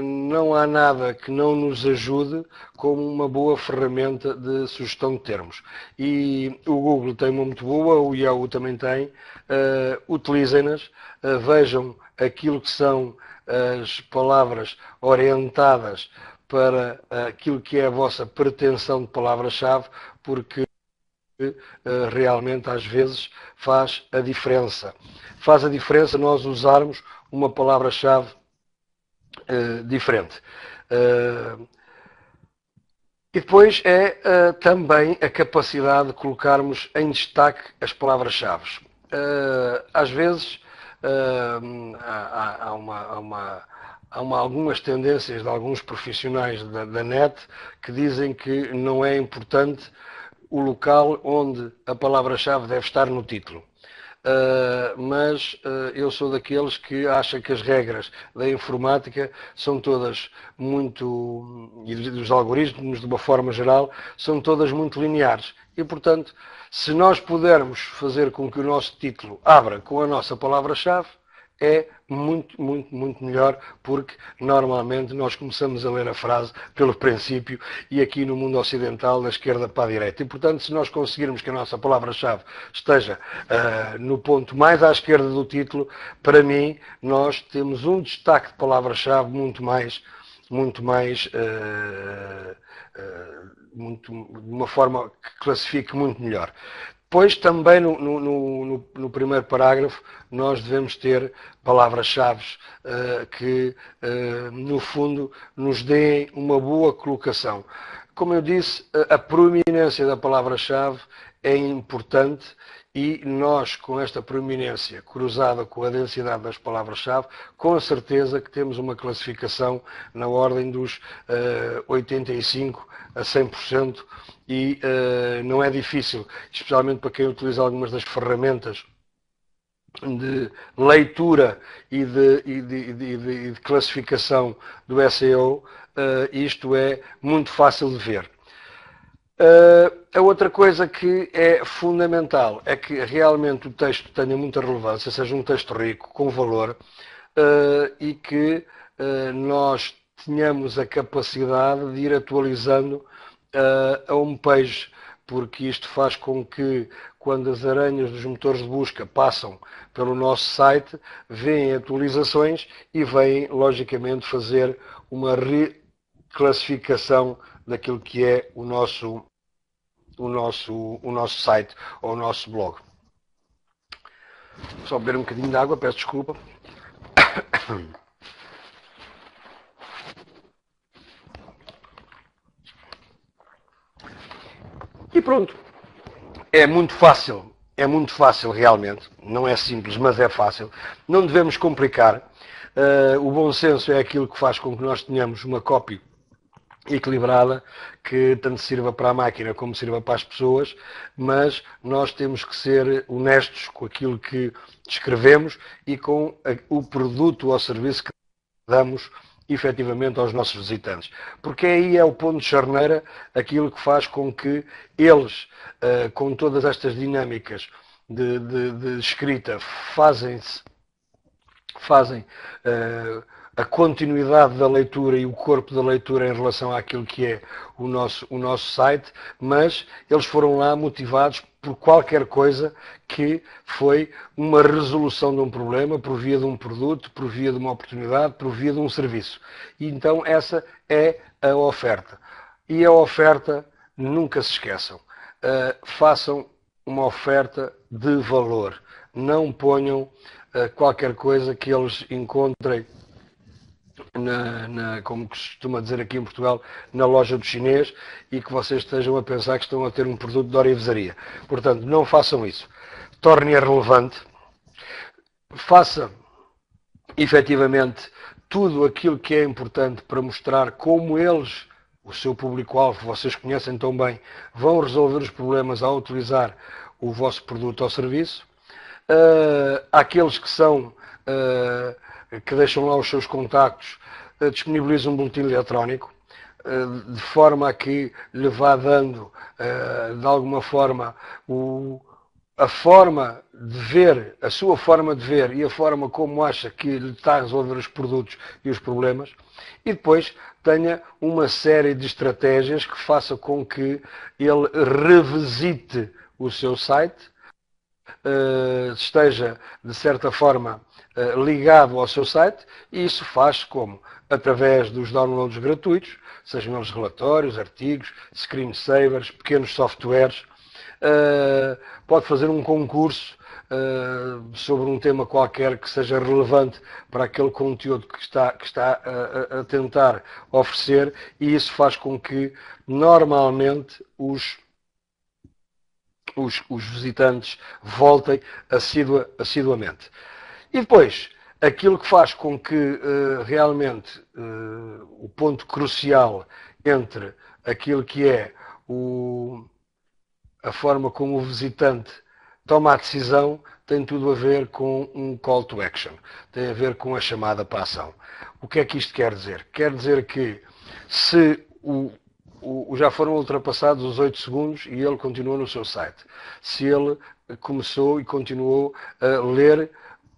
não há nada que não nos ajude como uma boa ferramenta de sugestão de termos. E o Google tem uma muito boa, o Yahoo também tem, utilizem-nas, vejam aquilo que são as palavras orientadas para aquilo que é a vossa pretensão de palavra-chave, porque realmente às vezes faz a diferença. Faz a diferença nós usarmos uma palavra-chave diferente. E depois é também a capacidade de colocarmos em destaque as palavras-chave. Às vezes há algumas tendências de alguns profissionais da net que dizem que não é importante o local onde a palavra-chave deve estar no título. Mas eu sou daqueles que acham que as regras da informática são todas muito, e dos algoritmos de uma forma geral, são todas muito lineares. E, portanto, se nós pudermos fazer com que o nosso título abra com a nossa palavra-chave, é muito, muito, muito melhor, porque normalmente nós começamos a ler a frase pelo princípio e aqui no mundo ocidental da esquerda para a direita. E, portanto, se nós conseguirmos que a nossa palavra-chave esteja no ponto mais à esquerda do título, para mim, nós temos um destaque de palavra-chave de uma forma que classifique muito melhor. Depois, também no primeiro parágrafo, nós devemos ter palavras-chave que, no fundo, nos deem uma boa colocação. Como eu disse, a proeminência da palavra-chave é importante e nós, com esta proeminência cruzada com a densidade das palavras-chave, com certeza que temos uma classificação na ordem dos 85% a 100%, e não é difícil, especialmente para quem utiliza algumas das ferramentas de leitura e de classificação do SEO, isto é muito fácil de ver. A outra coisa que é fundamental é que realmente o texto tenha muita relevância, seja um texto rico, com valor, e que nós tenhamos a capacidade de ir atualizando a homepage, porque isto faz com que, quando as aranhas dos motores de busca passam pelo nosso site, veem atualizações e vêm, logicamente, fazer uma reclassificação daquilo que é o nosso site ou o nosso blog. Só beber um bocadinho de água, peço desculpa. E pronto. É muito fácil realmente. Não é simples, mas é fácil. Não devemos complicar. O bom senso é aquilo que faz com que nós tenhamos uma copy equilibrada, que tanto sirva para a máquina como sirva para as pessoas, mas nós temos que ser honestos com aquilo que escrevemos e com o produto ou serviço que damos efetivamente aos nossos visitantes. Porque aí é o ponto de charneira, aquilo que faz com que eles, com todas estas dinâmicas de escrita, fazem a continuidade da leitura e o corpo da leitura em relação àquilo que é o nosso site, mas eles foram lá motivados por qualquer coisa que foi uma resolução de um problema, por via de um produto, por via de uma oportunidade, por via de um serviço. E então essa é a oferta. E a oferta, nunca se esqueçam, façam uma oferta de valor. Não ponham qualquer coisa que eles encontrem como costuma dizer aqui em Portugal, na loja do chinês, e que vocês estejam a pensar que estão a ter um produto de orivesaria. Portanto, não façam isso. Tornem-a relevante. Faça, efetivamente, tudo aquilo que é importante para mostrar como eles o seu público-alvo, que vocês conhecem tão bem, vão resolver os problemas ao utilizar o vosso produto ou serviço. Há aqueles que são, que deixam lá os seus contactos, disponibilizam um boletim eletrónico, de forma a que lhe vá dando, de alguma forma, a forma de ver, a sua forma de ver e a forma como acha que lhe está a resolver os produtos e os problemas, e depois tenha uma série de estratégias que faça com que ele revisite o seu site, esteja, de certa forma, ligado ao seu site, e isso faz como? Através dos downloads gratuitos, sejam eles relatórios, artigos, screensavers, pequenos softwares. Pode fazer um concurso sobre um tema qualquer que seja relevante para aquele conteúdo que está a tentar oferecer, e isso faz com que normalmente os visitantes voltem assiduamente. E depois, aquilo que faz com que realmente o ponto crucial entre aquilo que é a forma como o visitante toma a decisão tem tudo a ver com um call to action, tem a ver com a chamada para a ação. O que é que isto quer dizer? Quer dizer que se já foram ultrapassados os 8 segundos e ele continuou no seu site, se ele começou e continuou a ler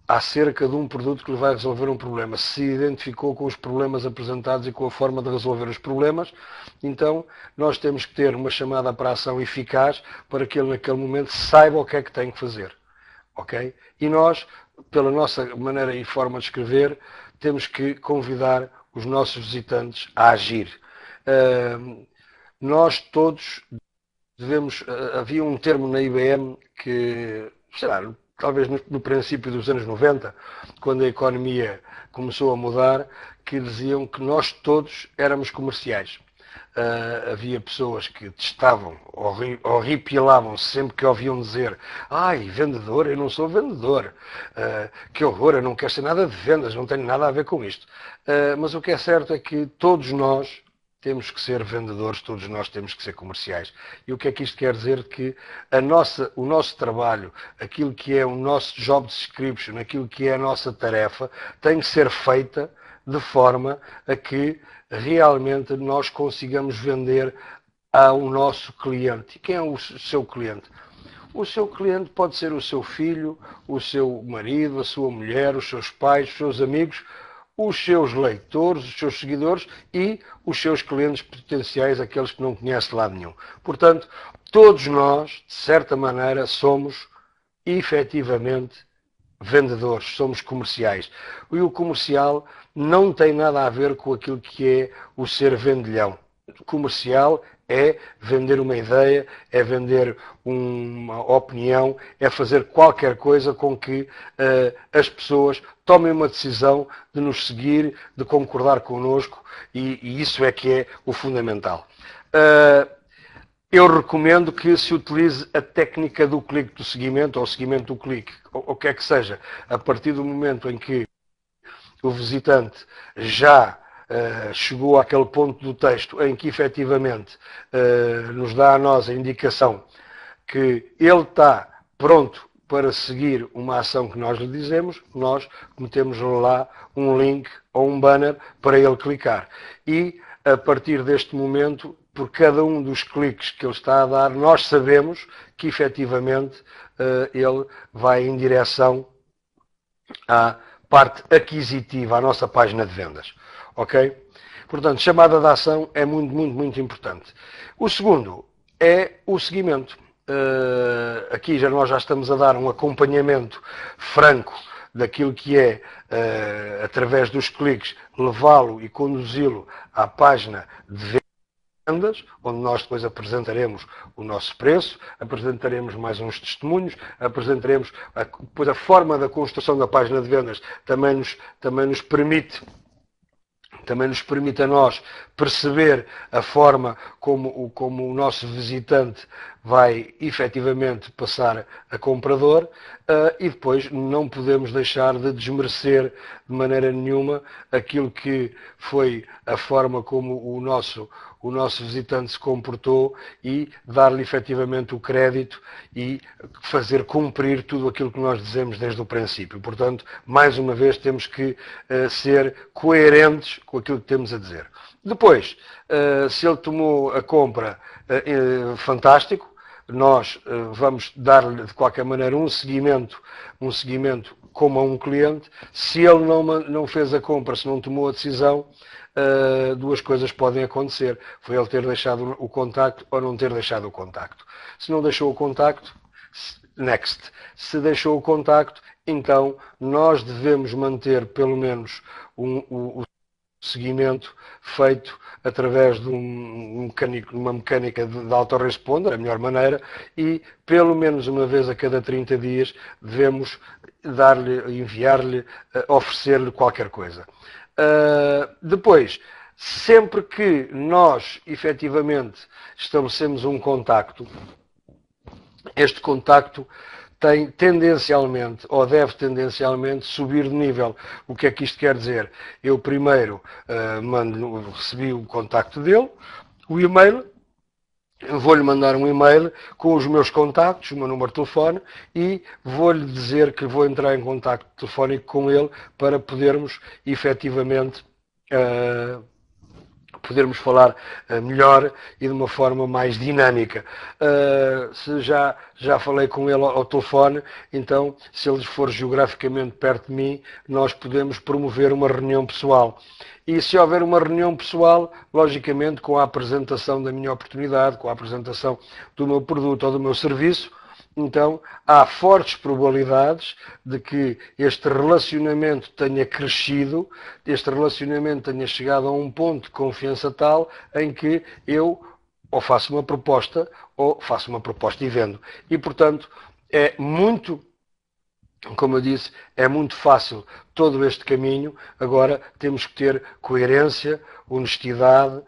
acerca de um produto que lhe vai resolver um problema, se identificou com os problemas apresentados e com a forma de resolver os problemas, então nós temos que ter uma chamada para a ação eficaz para que ele naquele momento saiba o que é que tem que fazer. Ok? E nós, pela nossa maneira e forma de escrever, temos que convidar os nossos visitantes a agir. Nós todos devemos... Havia um termo na IBM que, sei lá, talvez no princípio dos anos 90, quando a economia começou a mudar, que diziam que nós todos éramos comerciais. Havia pessoas que testavam, horripilavam-se sempre que ouviam dizer: ai, vendedor, eu não sou vendedor, que horror, eu não quero ser nada de vendas, não tenho nada a ver com isto. Mas o que é certo é que todos nós temos que ser vendedores, todos nós temos que ser comerciais. E o que é que isto quer dizer? Que o nosso trabalho, aquilo que é o nosso job description, aquilo que é a nossa tarefa, tem que ser feita de forma a que realmente nós consigamos vender ao nosso cliente. E quem é o seu cliente? O seu cliente pode ser o seu filho, o seu marido, a sua mulher, os seus pais, os seus amigos, os seus leitores, os seus seguidores e os seus clientes potenciais, aqueles que não conhece de lado nenhum. Portanto, todos nós, de certa maneira, somos efetivamente vendedores, somos comerciais. E o comercial não tem nada a ver com aquilo que é o ser vendilhão. O comercial é vender uma ideia, é vender uma opinião, é fazer qualquer coisa com que as pessoas tomem uma decisão de nos seguir, de concordar connosco, e isso é que é o fundamental. Eu recomendo que se utilize a técnica do clique do seguimento, ou o seguimento do clique, ou o que é que seja, a partir do momento em que o visitante já chegou àquele ponto do texto em que efetivamente nos dá a nós a indicação que ele está pronto para seguir uma ação que nós lhe dizemos, nós metemos lá um link ou um banner para ele clicar. E a partir deste momento, por cada um dos cliques que ele está a dar, nós sabemos que efetivamente ele vai em direção à parte aquisitiva, à nossa página de vendas. Ok? Portanto, chamada de ação é muito, muito, muito importante. O segundo é o seguimento. Aqui nós já estamos a dar um acompanhamento franco daquilo que é, através dos cliques, levá-lo e conduzi-lo à página de vendas, onde nós depois apresentaremos o nosso preço, apresentaremos mais uns testemunhos, apresentaremos depois a forma da construção da página de vendas também nos permite a nós perceber a forma como o nosso visitante vai efetivamente passar a comprador, e depois não podemos deixar de desmerecer de maneira nenhuma aquilo que foi a forma como o nosso visitante se comportou e dar-lhe efetivamente o crédito e fazer cumprir tudo aquilo que nós dizemos desde o princípio. Portanto, mais uma vez temos que ser coerentes com aquilo que temos a dizer. Depois, se ele tomou a compra, fantástico, nós vamos dar-lhe de qualquer maneira um seguimento como a um cliente. Se ele não fez a compra, se não tomou a decisão, duas coisas podem acontecer. Foi ele ter deixado o contacto ou não ter deixado o contacto. Se não deixou o contacto, next. Se deixou o contacto, então nós devemos manter pelo menos o seguimento feito através de uma mecânica de autoresponder, a melhor maneira, e pelo menos uma vez a cada 30 dias devemos dar-lhe, enviar-lhe, oferecer-lhe qualquer coisa. Depois, sempre que nós efetivamente estabelecemos um contacto, este contacto tem tendencialmente, ou deve tendencialmente, subir de nível. O que é que isto quer dizer? Eu primeiro recebi o contacto dele, o e-mail, vou-lhe mandar um e-mail com os meus contactos, o meu número de telefone, e vou-lhe dizer que vou entrar em contacto telefónico com ele para podermos efetivamente podermos falar melhor e de uma forma mais dinâmica. Se já falei com ele ao telefone, então, se ele for geograficamente perto de mim, nós podemos promover uma reunião pessoal. E se houver uma reunião pessoal, logicamente, com a apresentação da minha oportunidade, com a apresentação do meu produto ou do meu serviço, então há fortes probabilidades de que este relacionamento tenha crescido, este relacionamento tenha chegado a um ponto de confiança tal em que eu ou faço uma proposta e vendo. E, portanto, é muito, como eu disse, é muito fácil todo este caminho. Agora temos que ter coerência, honestidade,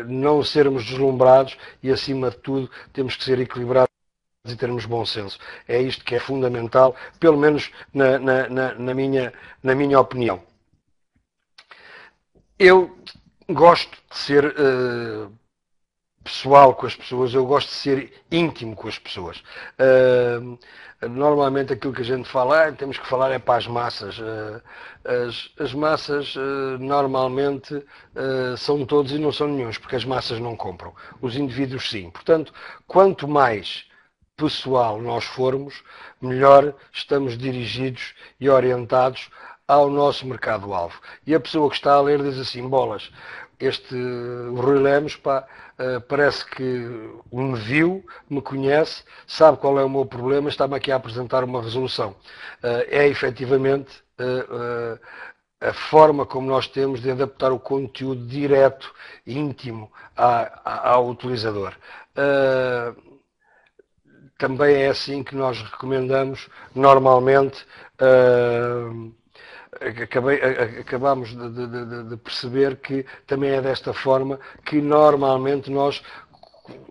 não sermos deslumbrados e, acima de tudo, temos que ser equilibrados e termos bom senso. É isto que é fundamental, pelo menos na minha opinião. Eu gosto de ser pessoal com as pessoas, eu gosto de ser íntimo com as pessoas. Normalmente aquilo que a gente fala, temos que falar é para as massas. As massas normalmente são todos e não são nenhuns, porque as massas não compram. Os indivíduos sim. Portanto, quanto mais pessoal nós formos, melhor estamos dirigidos e orientados ao nosso mercado-alvo. E a pessoa que está a ler diz assim, bolas, o Rui Lemos, parece que me viu, me conhece, sabe qual é o meu problema, está-me aqui a apresentar uma resolução. É efetivamente a forma como nós temos de adaptar o conteúdo direto, íntimo ao utilizador. Também é assim que nós recomendamos, normalmente, acabamos de perceber que também é desta forma que normalmente nós,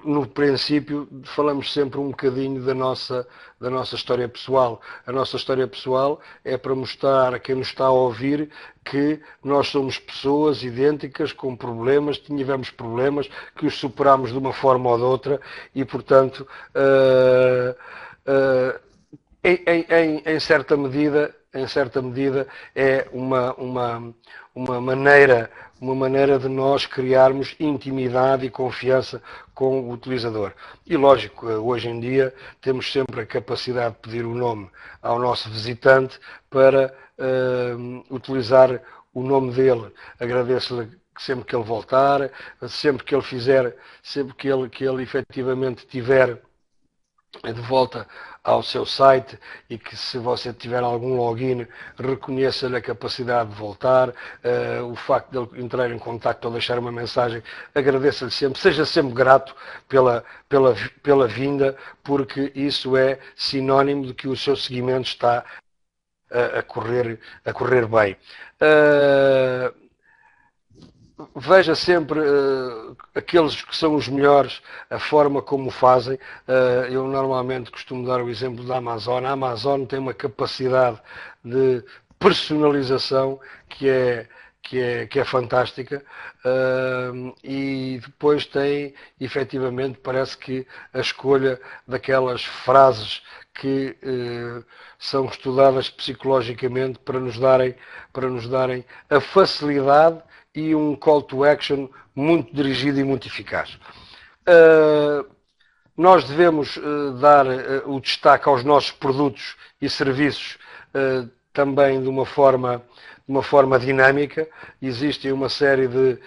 no princípio, falamos sempre um bocadinho da nossa história pessoal. A nossa história pessoal é para mostrar a quem nos está a ouvir que nós somos pessoas idênticas, com problemas, tivemos problemas, que os superámos de uma forma ou de outra e, portanto, em certa medida, é uma maneira de nós criarmos intimidade e confiança com o utilizador. E lógico, hoje em dia temos sempre a capacidade de pedir o nome ao nosso visitante para utilizar o nome dele. Agradeço-lhe sempre que ele voltar, sempre que ele fizer, sempre que ele efetivamente tiver de volta ao seu site e que, se você tiver algum login, reconheça-lhe a capacidade de voltar, o facto de ele entrar em contacto ou deixar uma mensagem, agradeça-lhe sempre, seja sempre grato pela vinda, porque isso é sinónimo de que o seu seguimento está a correr bem. veja sempre aqueles que são os melhores, a forma como o fazem. Eu normalmente costumo dar o exemplo da Amazon. A Amazon tem uma capacidade de personalização que é fantástica, e depois tem, efetivamente, parece que a escolha daquelas frases que são estudadas psicologicamente para nos darem a facilidade e um call to action muito dirigido e muito eficaz. Nós devemos dar o destaque aos nossos produtos e serviços também de uma forma dinâmica. Existem uma série de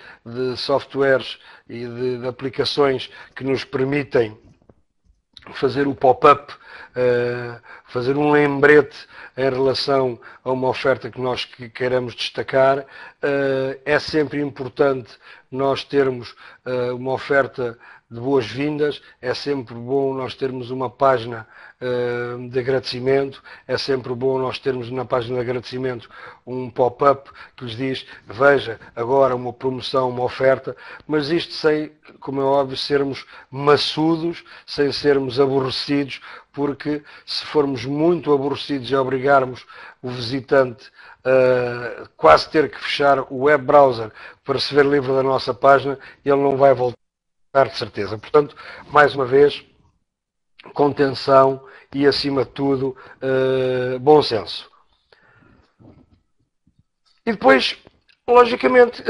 softwares e de aplicações que nos permitem fazer o pop-up, fazer um lembrete em relação a uma oferta que nós queiramos destacar. É sempre importante nós termos uma oferta de boas-vindas, é sempre bom nós termos uma página de agradecimento, é sempre bom nós termos na página de agradecimento um pop-up que lhes diz: veja agora uma promoção, uma oferta, mas isto sem, como é óbvio, sermos maçudos, sem sermos aborrecidos, porque se formos muito aborrecidos e obrigarmos o visitante a quase ter que fechar o web browser para se ver livre da nossa página, ele não vai voltar de certeza. Portanto, mais uma vez, contenção e, acima de tudo, bom senso. E depois, logicamente,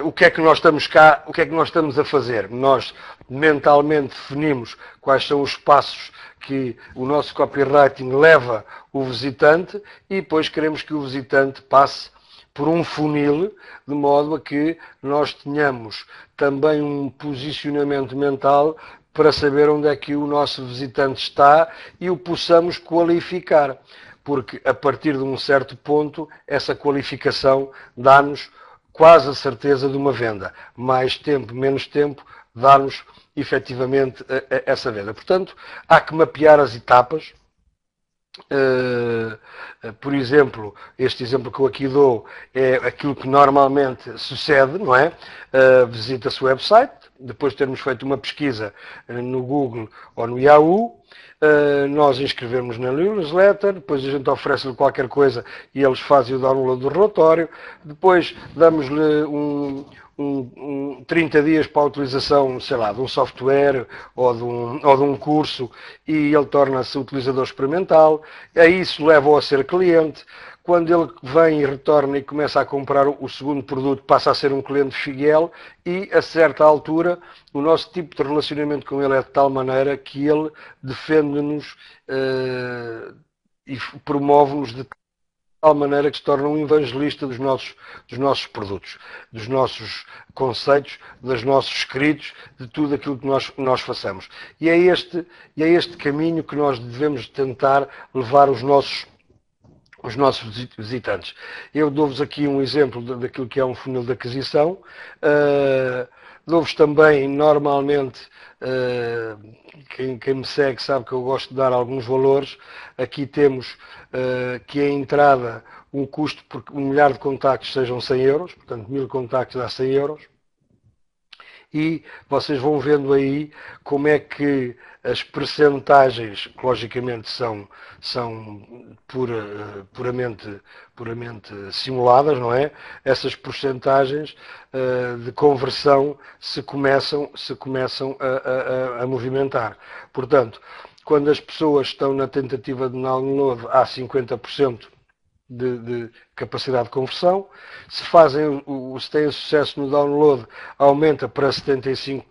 o que é que nós estamos cá, o que é que nós estamos a fazer? Nós mentalmente definimos quais são os passos que o nosso copywriting leva o visitante e depois queremos que o visitante passe por um funil, de modo a que nós tenhamos também um posicionamento mental para saber onde é que o nosso visitante está e o possamos qualificar. Porque a partir de um certo ponto, essa qualificação dá-nos quase a certeza de uma venda. Mais tempo, menos tempo, dá-nos efetivamente essa venda. Portanto, há que mapear as etapas. Por exemplo, este exemplo que eu aqui dou é aquilo que normalmente sucede, não é? Visita-se o website, depois de termos feito uma pesquisa no Google ou no Yahoo, nós inscrevemos na newsletter, depois a gente oferece-lhe qualquer coisa e eles fazem o download do relatório, depois damos-lhe 30 dias para a utilização, sei lá, de um software ou de um curso e ele torna-se utilizador experimental. Aí isso leva-o a ser cliente. Quando ele vem e retorna e começa a comprar o segundo produto, passa a ser um cliente fiel e, a certa altura, o nosso tipo de relacionamento com ele é de tal maneira que ele defende-nos e promove-nos de tal maneira que se torna um evangelista dos nossos produtos, dos nossos conceitos, dos nossos escritos, de tudo aquilo que nós façamos. E é este caminho que nós devemos tentar levar os nossos visitantes. Eu dou-vos aqui um exemplo daquilo que é um funil de aquisição. Dou-vos também, normalmente, quem me segue sabe que eu gosto de dar alguns valores. Aqui temos que a entrada, um custo por 1 milhar de contactos sejam 100 euros, portanto 1000 contactos dá 100 euros. E vocês vão vendo aí como é que as percentagens, que logicamente são puramente simuladas, não é? Essas percentagens de conversão se começam a movimentar. Portanto, quando as pessoas estão na tentativa de download, há 50% de capacidade de conversão. Se têm sucesso no download, aumenta para 75%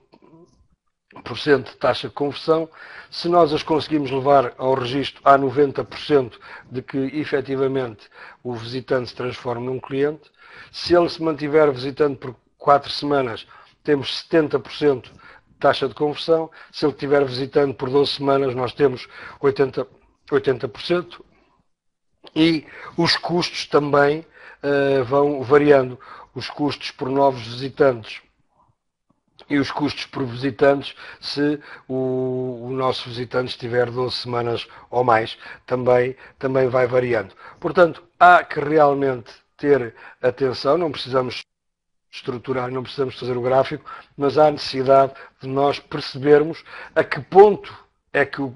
de taxa de conversão. Se nós as conseguimos levar ao registro, há 90% de que efetivamente o visitante se transforma num cliente. Se ele se mantiver visitante por 4 semanas, temos 70% de taxa de conversão. Se ele estiver visitante por 12 semanas, nós temos 80%. E os custos também vão variando. Os custos por novos visitantes e os custos por visitantes, se o nosso visitante estiver 12 semanas ou mais, também vai variando. Portanto, há que realmente ter atenção, não precisamos estruturar, não precisamos fazer o gráfico, mas há necessidade de nós percebermos a que ponto é que o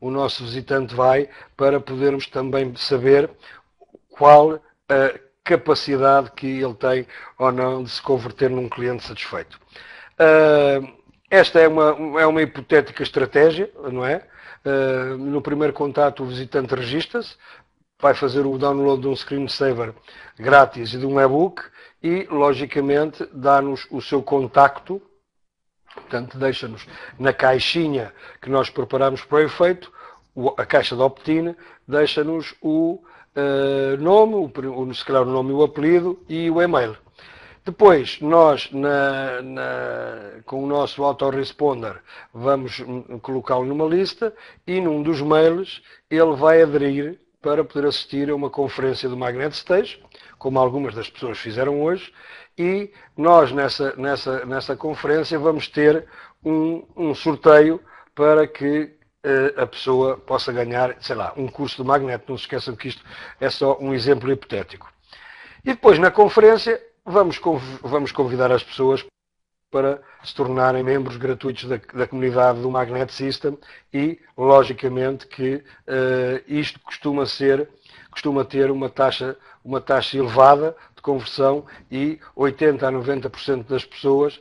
nosso visitante vai, para podermos também saber qual a capacidade que ele tem ou não de se converter num cliente satisfeito. Esta é uma hipotética estratégia, não é? No primeiro contato o visitante registra-se, vai fazer o download de um screensaver grátis e de um e-book e, logicamente, dá-nos o seu contacto, portanto, deixa-nos na caixinha que nós preparamos para o efeito, a caixa de opt-in, deixa-nos o nome, se calhar o nome e o apelido e o e-mail. Depois, nós, com o nosso autoresponder, vamos colocá-lo numa lista e num dos mails ele vai aderir para poder assistir a uma conferência do Magnet Stage, como algumas das pessoas fizeram hoje, e nós nessa conferência vamos ter um sorteio para que a pessoa possa ganhar, sei lá, um curso do Magnet. Não se esqueçam que isto é só um exemplo hipotético. E depois, na conferência, vamos convidar as pessoas para se tornarem membros gratuitos da comunidade do Magnet System e, logicamente, que isto costuma ter uma taxa elevada de conversão e 80% a 90% das pessoas,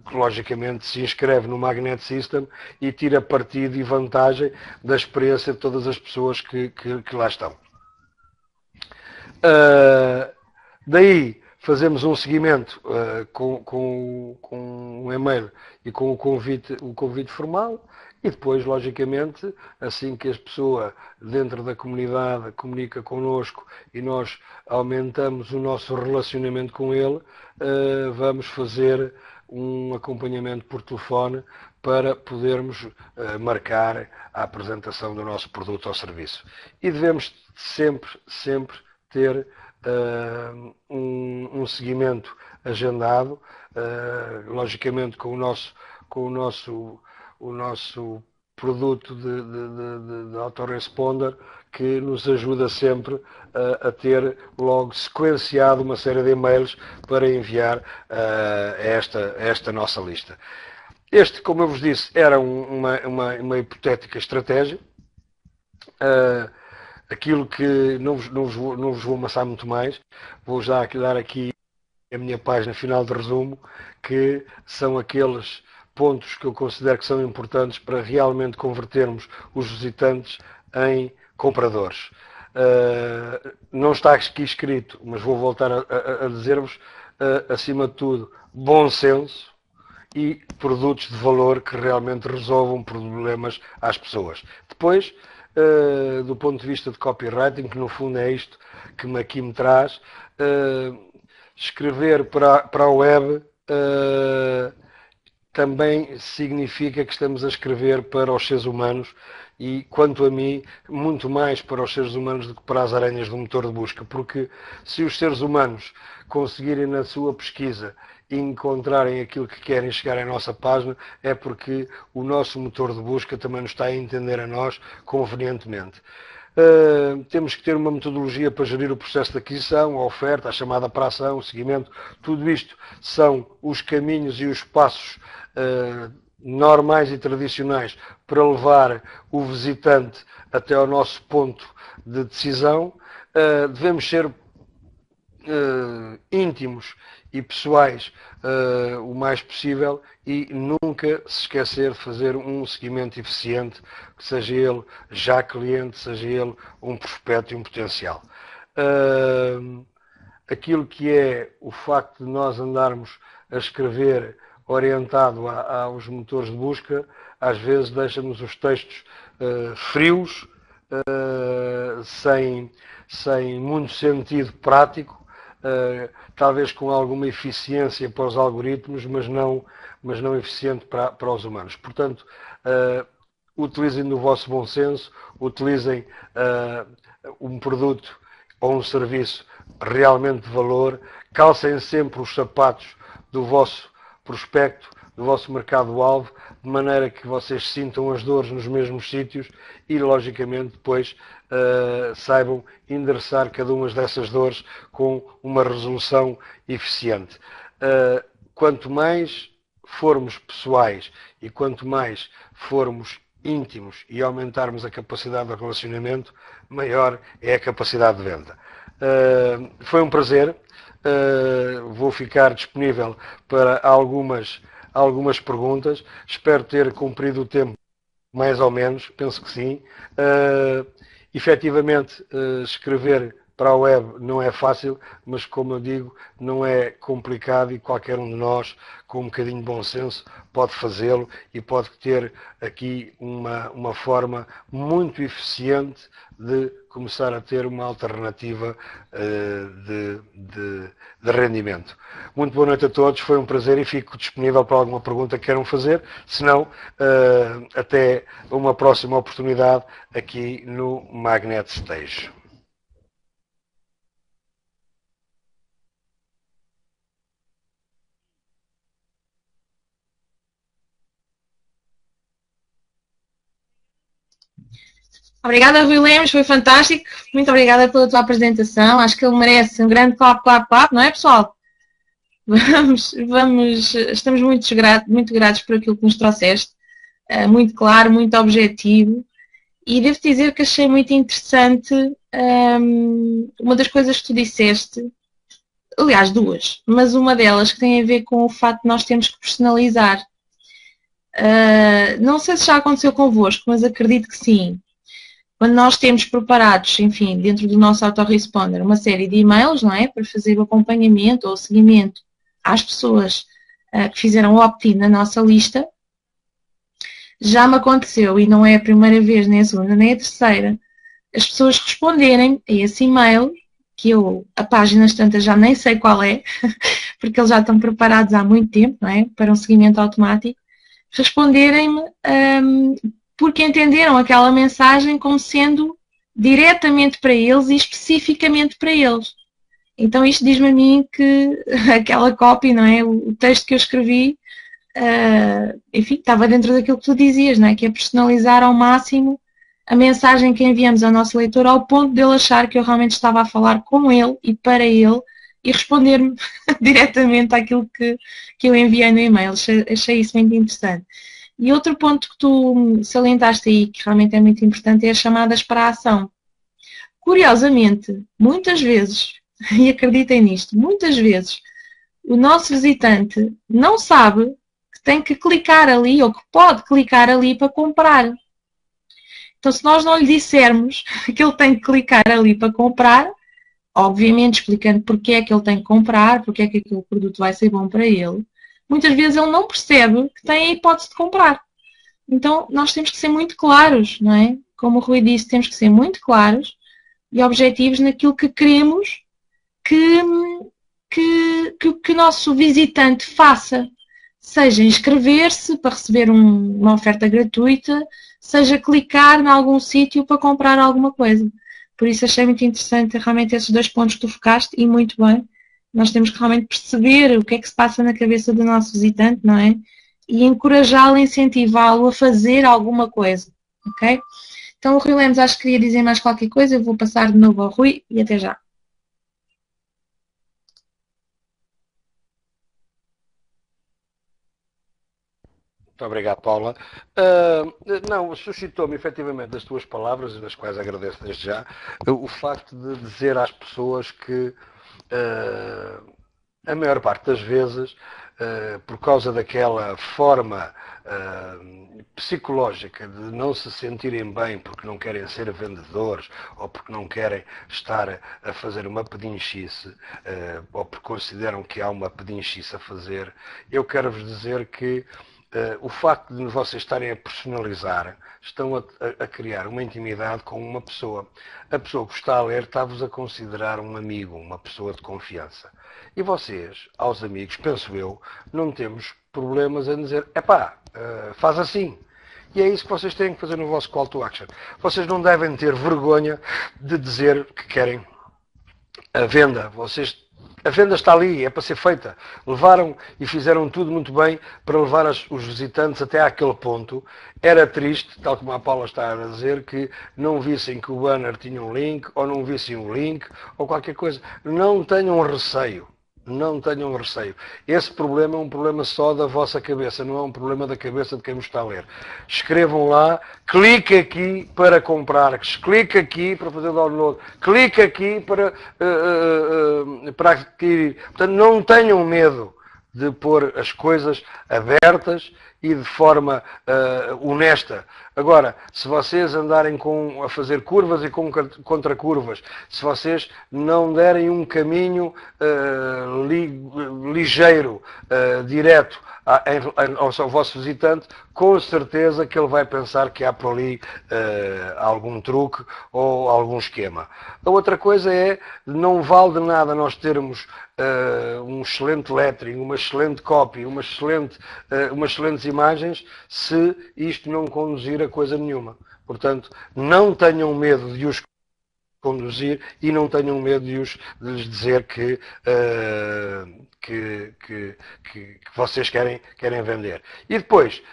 que logicamente se inscreve no Magnet System e tira partido e vantagem da experiência de todas as pessoas que lá estão. Daí fazemos um seguimento com um e-mail e com o convite formal e depois, logicamente, assim que a pessoa dentro da comunidade comunica connosco e nós aumentamos o nosso relacionamento com ele, vamos fazer um acompanhamento por telefone para podermos marcar a apresentação do nosso produto ou serviço. E devemos sempre ter um seguimento agendado, logicamente com o nosso produto de autoresponder, que nos ajuda sempre a ter logo sequenciado uma série de e-mails para enviar a esta nossa lista. Este, como eu vos disse, era uma hipotética estratégia. Aquilo que não vos vou amassar muito mais, vou já dar aqui a minha página final de resumo, que são aqueles pontos que eu considero que são importantes para realmente convertermos os visitantes em compradores. Não está aqui escrito, mas vou voltar a dizer-vos, acima de tudo, bom senso e produtos de valor que realmente resolvam problemas às pessoas. Depois, do ponto de vista de copywriting, que no fundo é isto que aqui me traz, escrever para a web também significa que estamos a escrever para os seres humanos e, quanto a mim, muito mais para os seres humanos do que para as aranhas do motor de busca, porque se os seres humanos conseguirem na sua pesquisa encontrarem aquilo que querem chegar à nossa página, é porque o nosso motor de busca também nos está a entender a nós convenientemente. Temos que ter uma metodologia para gerir o processo de aquisição, a oferta, a chamada para a ação, o seguimento. Tudo isto são os caminhos e os passos normais e tradicionais para levar o visitante até ao nosso ponto de decisão. Devemos ser íntimos e pessoais o mais possível e nunca se esquecer de fazer um seguimento eficiente, que seja ele já cliente, seja ele um prospecto e um potencial. Aquilo que é o facto de nós andarmos a escrever orientado aos motores de busca, às vezes deixa-nos os textos frios, sem muito sentido prático, talvez com alguma eficiência para os algoritmos, mas não eficiente para os humanos. Portanto, utilizem do vosso bom senso, utilizem um produto ou um serviço realmente de valor, calcem sempre os sapatos do vosso prospecto do vosso mercado-alvo, de maneira que vocês sintam as dores nos mesmos sítios e, logicamente, depois saibam endereçar cada uma dessas dores com uma resolução eficiente. Quanto mais formos pessoais e quanto mais formos íntimos e aumentarmos a capacidade de relacionamento, maior é a capacidade de venda. Foi um prazer. Vou ficar disponível para algumas perguntas. Espero ter cumprido o tempo mais ou menos, penso que sim. Efetivamente, escrever para a web não é fácil, mas como eu digo, não é complicado e qualquer um de nós, com um bocadinho de bom senso, pode fazê-lo e pode ter aqui uma forma muito eficiente de começar a ter uma alternativa de rendimento. Muito boa noite a todos, foi um prazer e fico disponível para alguma pergunta que queiram fazer, se não, até uma próxima oportunidade aqui no Magnet Stage. Obrigada, Rui Lemos, foi fantástico. Muito obrigada pela tua apresentação. Acho que ele merece um grande clap, clap, clap, não é, pessoal? Estamos muito gratos por aquilo que nos trouxeste. Muito claro, muito objetivo. E devo dizer que achei muito interessante uma das coisas que tu disseste, aliás, duas, mas uma delas que tem a ver com o facto de nós termos que personalizar. Não sei se já aconteceu convosco, mas acredito que sim. Quando nós temos preparados, enfim, dentro do nosso autoresponder, uma série de e-mails, não é? Para fazer o acompanhamento ou o seguimento às pessoas que fizeram o opt-in na nossa lista, já me aconteceu, e não é a primeira vez, nem a segunda, nem a terceira, as pessoas responderem a esse e-mail, que eu, a páginas tantas já nem sei qual é, porque eles já estão preparados há muito tempo, não é? Para um seguimento automático, responderem-me porque entenderam aquela mensagem como sendo diretamente para eles e especificamente para eles. Então isto diz-me a mim que aquela copy, não é? O texto que eu escrevi, enfim, estava dentro daquilo que tu dizias, não é? Que é personalizar ao máximo a mensagem que enviamos ao nosso leitor ao ponto dele achar que eu realmente estava a falar com ele e para ele e responder-me diretamente àquilo que eu enviei no e-mail. Achei isso muito interessante. E outro ponto que tu salientaste aí, que realmente é muito importante, é as chamadas para a ação. Curiosamente, muitas vezes, e acreditem nisto, muitas vezes, o nosso visitante não sabe que tem que clicar ali, ou que pode clicar ali para comprar. Então, se nós não lhe dissermos que ele tem que clicar ali para comprar, obviamente explicando porque é que ele tem que comprar, porque é que aquele produto vai ser bom para ele, muitas vezes ele não percebe que tem a hipótese de comprar. Então, nós temos que ser muito claros, não é? Como o Rui disse, temos que ser muito claros e objetivos naquilo que queremos que o nosso visitante faça. Seja inscrever-se para receber uma oferta gratuita, seja clicar em algum sítio para comprar alguma coisa. Por isso achei muito interessante realmente esses dois pontos que tu focaste e muito bem. Nós temos que realmente perceber o que é que se passa na cabeça do nosso visitante, não é? E encorajá-lo, incentivá-lo a fazer alguma coisa, ok? Então o Rui Lemos acho que queria dizer mais qualquer coisa, eu vou passar de novo ao Rui e até já. Muito obrigado, Paula. Não, suscitou-me efetivamente das tuas palavras, e das quais agradeço desde já, o facto de dizer às pessoas que a maior parte das vezes, por causa daquela forma psicológica de não se sentirem bem porque não querem ser vendedores ou porque não querem estar a fazer uma pedinchice ou porque consideram que há uma pedinchice a fazer, eu quero-vos dizer que o facto de vocês estarem a personalizar, estão a criar uma intimidade com uma pessoa. A pessoa que está a ler está-vos a considerar um amigo, uma pessoa de confiança. E vocês, aos amigos, penso eu, não temos problemas em dizer, epá, faz assim. E é isso que vocês têm que fazer no vosso call to action. Vocês não devem ter vergonha de dizer que querem a venda. Vocês A venda está ali, é para ser feita. Levaram e fizeram tudo muito bem para levar os visitantes até àquele ponto. Era triste, tal como a Paula está a dizer, que não vissem que o banner tinha um link, ou não vissem um link, ou qualquer coisa. Não tenham receio. Não tenham receio. Esse problema é um problema só da vossa cabeça, não é um problema da cabeça de quem me está a ler. Escrevam lá, clique aqui para comprar, clique aqui para fazer download, clique aqui para adquirir. Portanto, não tenham medo de pôr as coisas abertas e de forma honesta. Agora, se vocês andarem a fazer curvas e contracurvas, se vocês não derem um caminho ligeiro, direto ao vosso visitante, com certeza que ele vai pensar que há por ali algum truque ou algum esquema. A outra coisa é, não vale de nada nós termos um excelente lettering, uma excelente copy, umas excelentes imagens, se isto não conduzir a coisa nenhuma. Portanto, não tenham medo de os conduzir e não tenham medo de lhes dizer que vocês querem vender. E depois,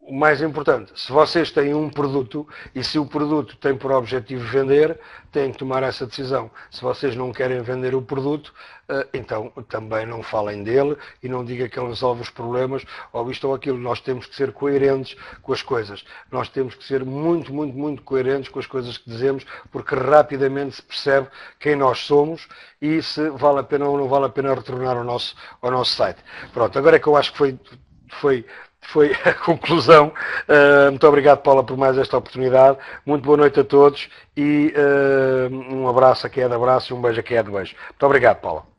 o mais importante, se vocês têm um produto e se o produto tem por objetivo vender, têm que tomar essa decisão. Se vocês não querem vender o produto, então também não falem dele e não digam que ele resolve os problemas ou isto ou aquilo. Nós temos que ser coerentes com as coisas. Nós temos que ser muito, muito, muito coerentes com as coisas que dizemos, porque rapidamente se percebe quem nós somos e se vale a pena ou não vale a pena retornar ao nosso site. Pronto, agora é que eu acho que foi a conclusão. Muito obrigado, Paula, por mais esta oportunidade. Muito boa noite a todos e um abraço a quem é de abraço e um beijo a quem é de beijo. Muito obrigado, Paula.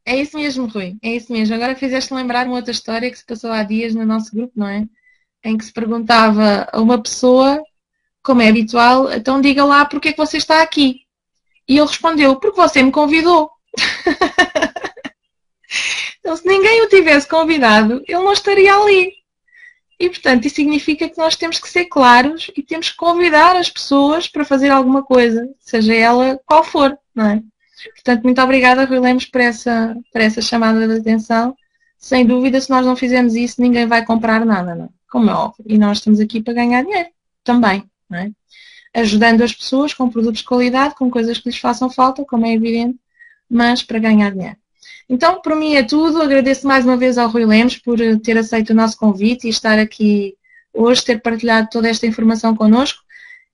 É isso mesmo, Rui. É isso mesmo. Agora fizeste lembrar uma outra história que se passou há dias no nosso grupo, não é? Em que se perguntava a uma pessoa, como é habitual, então diga lá porque é que você está aqui. E ele respondeu, porque você me convidou. Então, se ninguém o tivesse convidado, ele não estaria ali. E, portanto, isso significa que nós temos que ser claros e temos que convidar as pessoas para fazer alguma coisa, seja ela qual for, não é? Portanto, muito obrigada, Rui Lemos, por essa chamada de atenção. Sem dúvida, se nós não fizermos isso, ninguém vai comprar nada, não é? Como é óbvio. E nós estamos aqui para ganhar dinheiro também, não é? Ajudando as pessoas com produtos de qualidade, com coisas que lhes façam falta, como é evidente, mas para ganhar dinheiro. Então, por mim é tudo. Agradeço mais uma vez ao Rui Lemos por ter aceito o nosso convite e estar aqui hoje, ter partilhado toda esta informação connosco.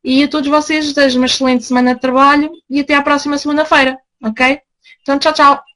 E a todos vocês desejo uma excelente semana de trabalho e até à próxima segunda-feira, ok? Então, tchau, tchau!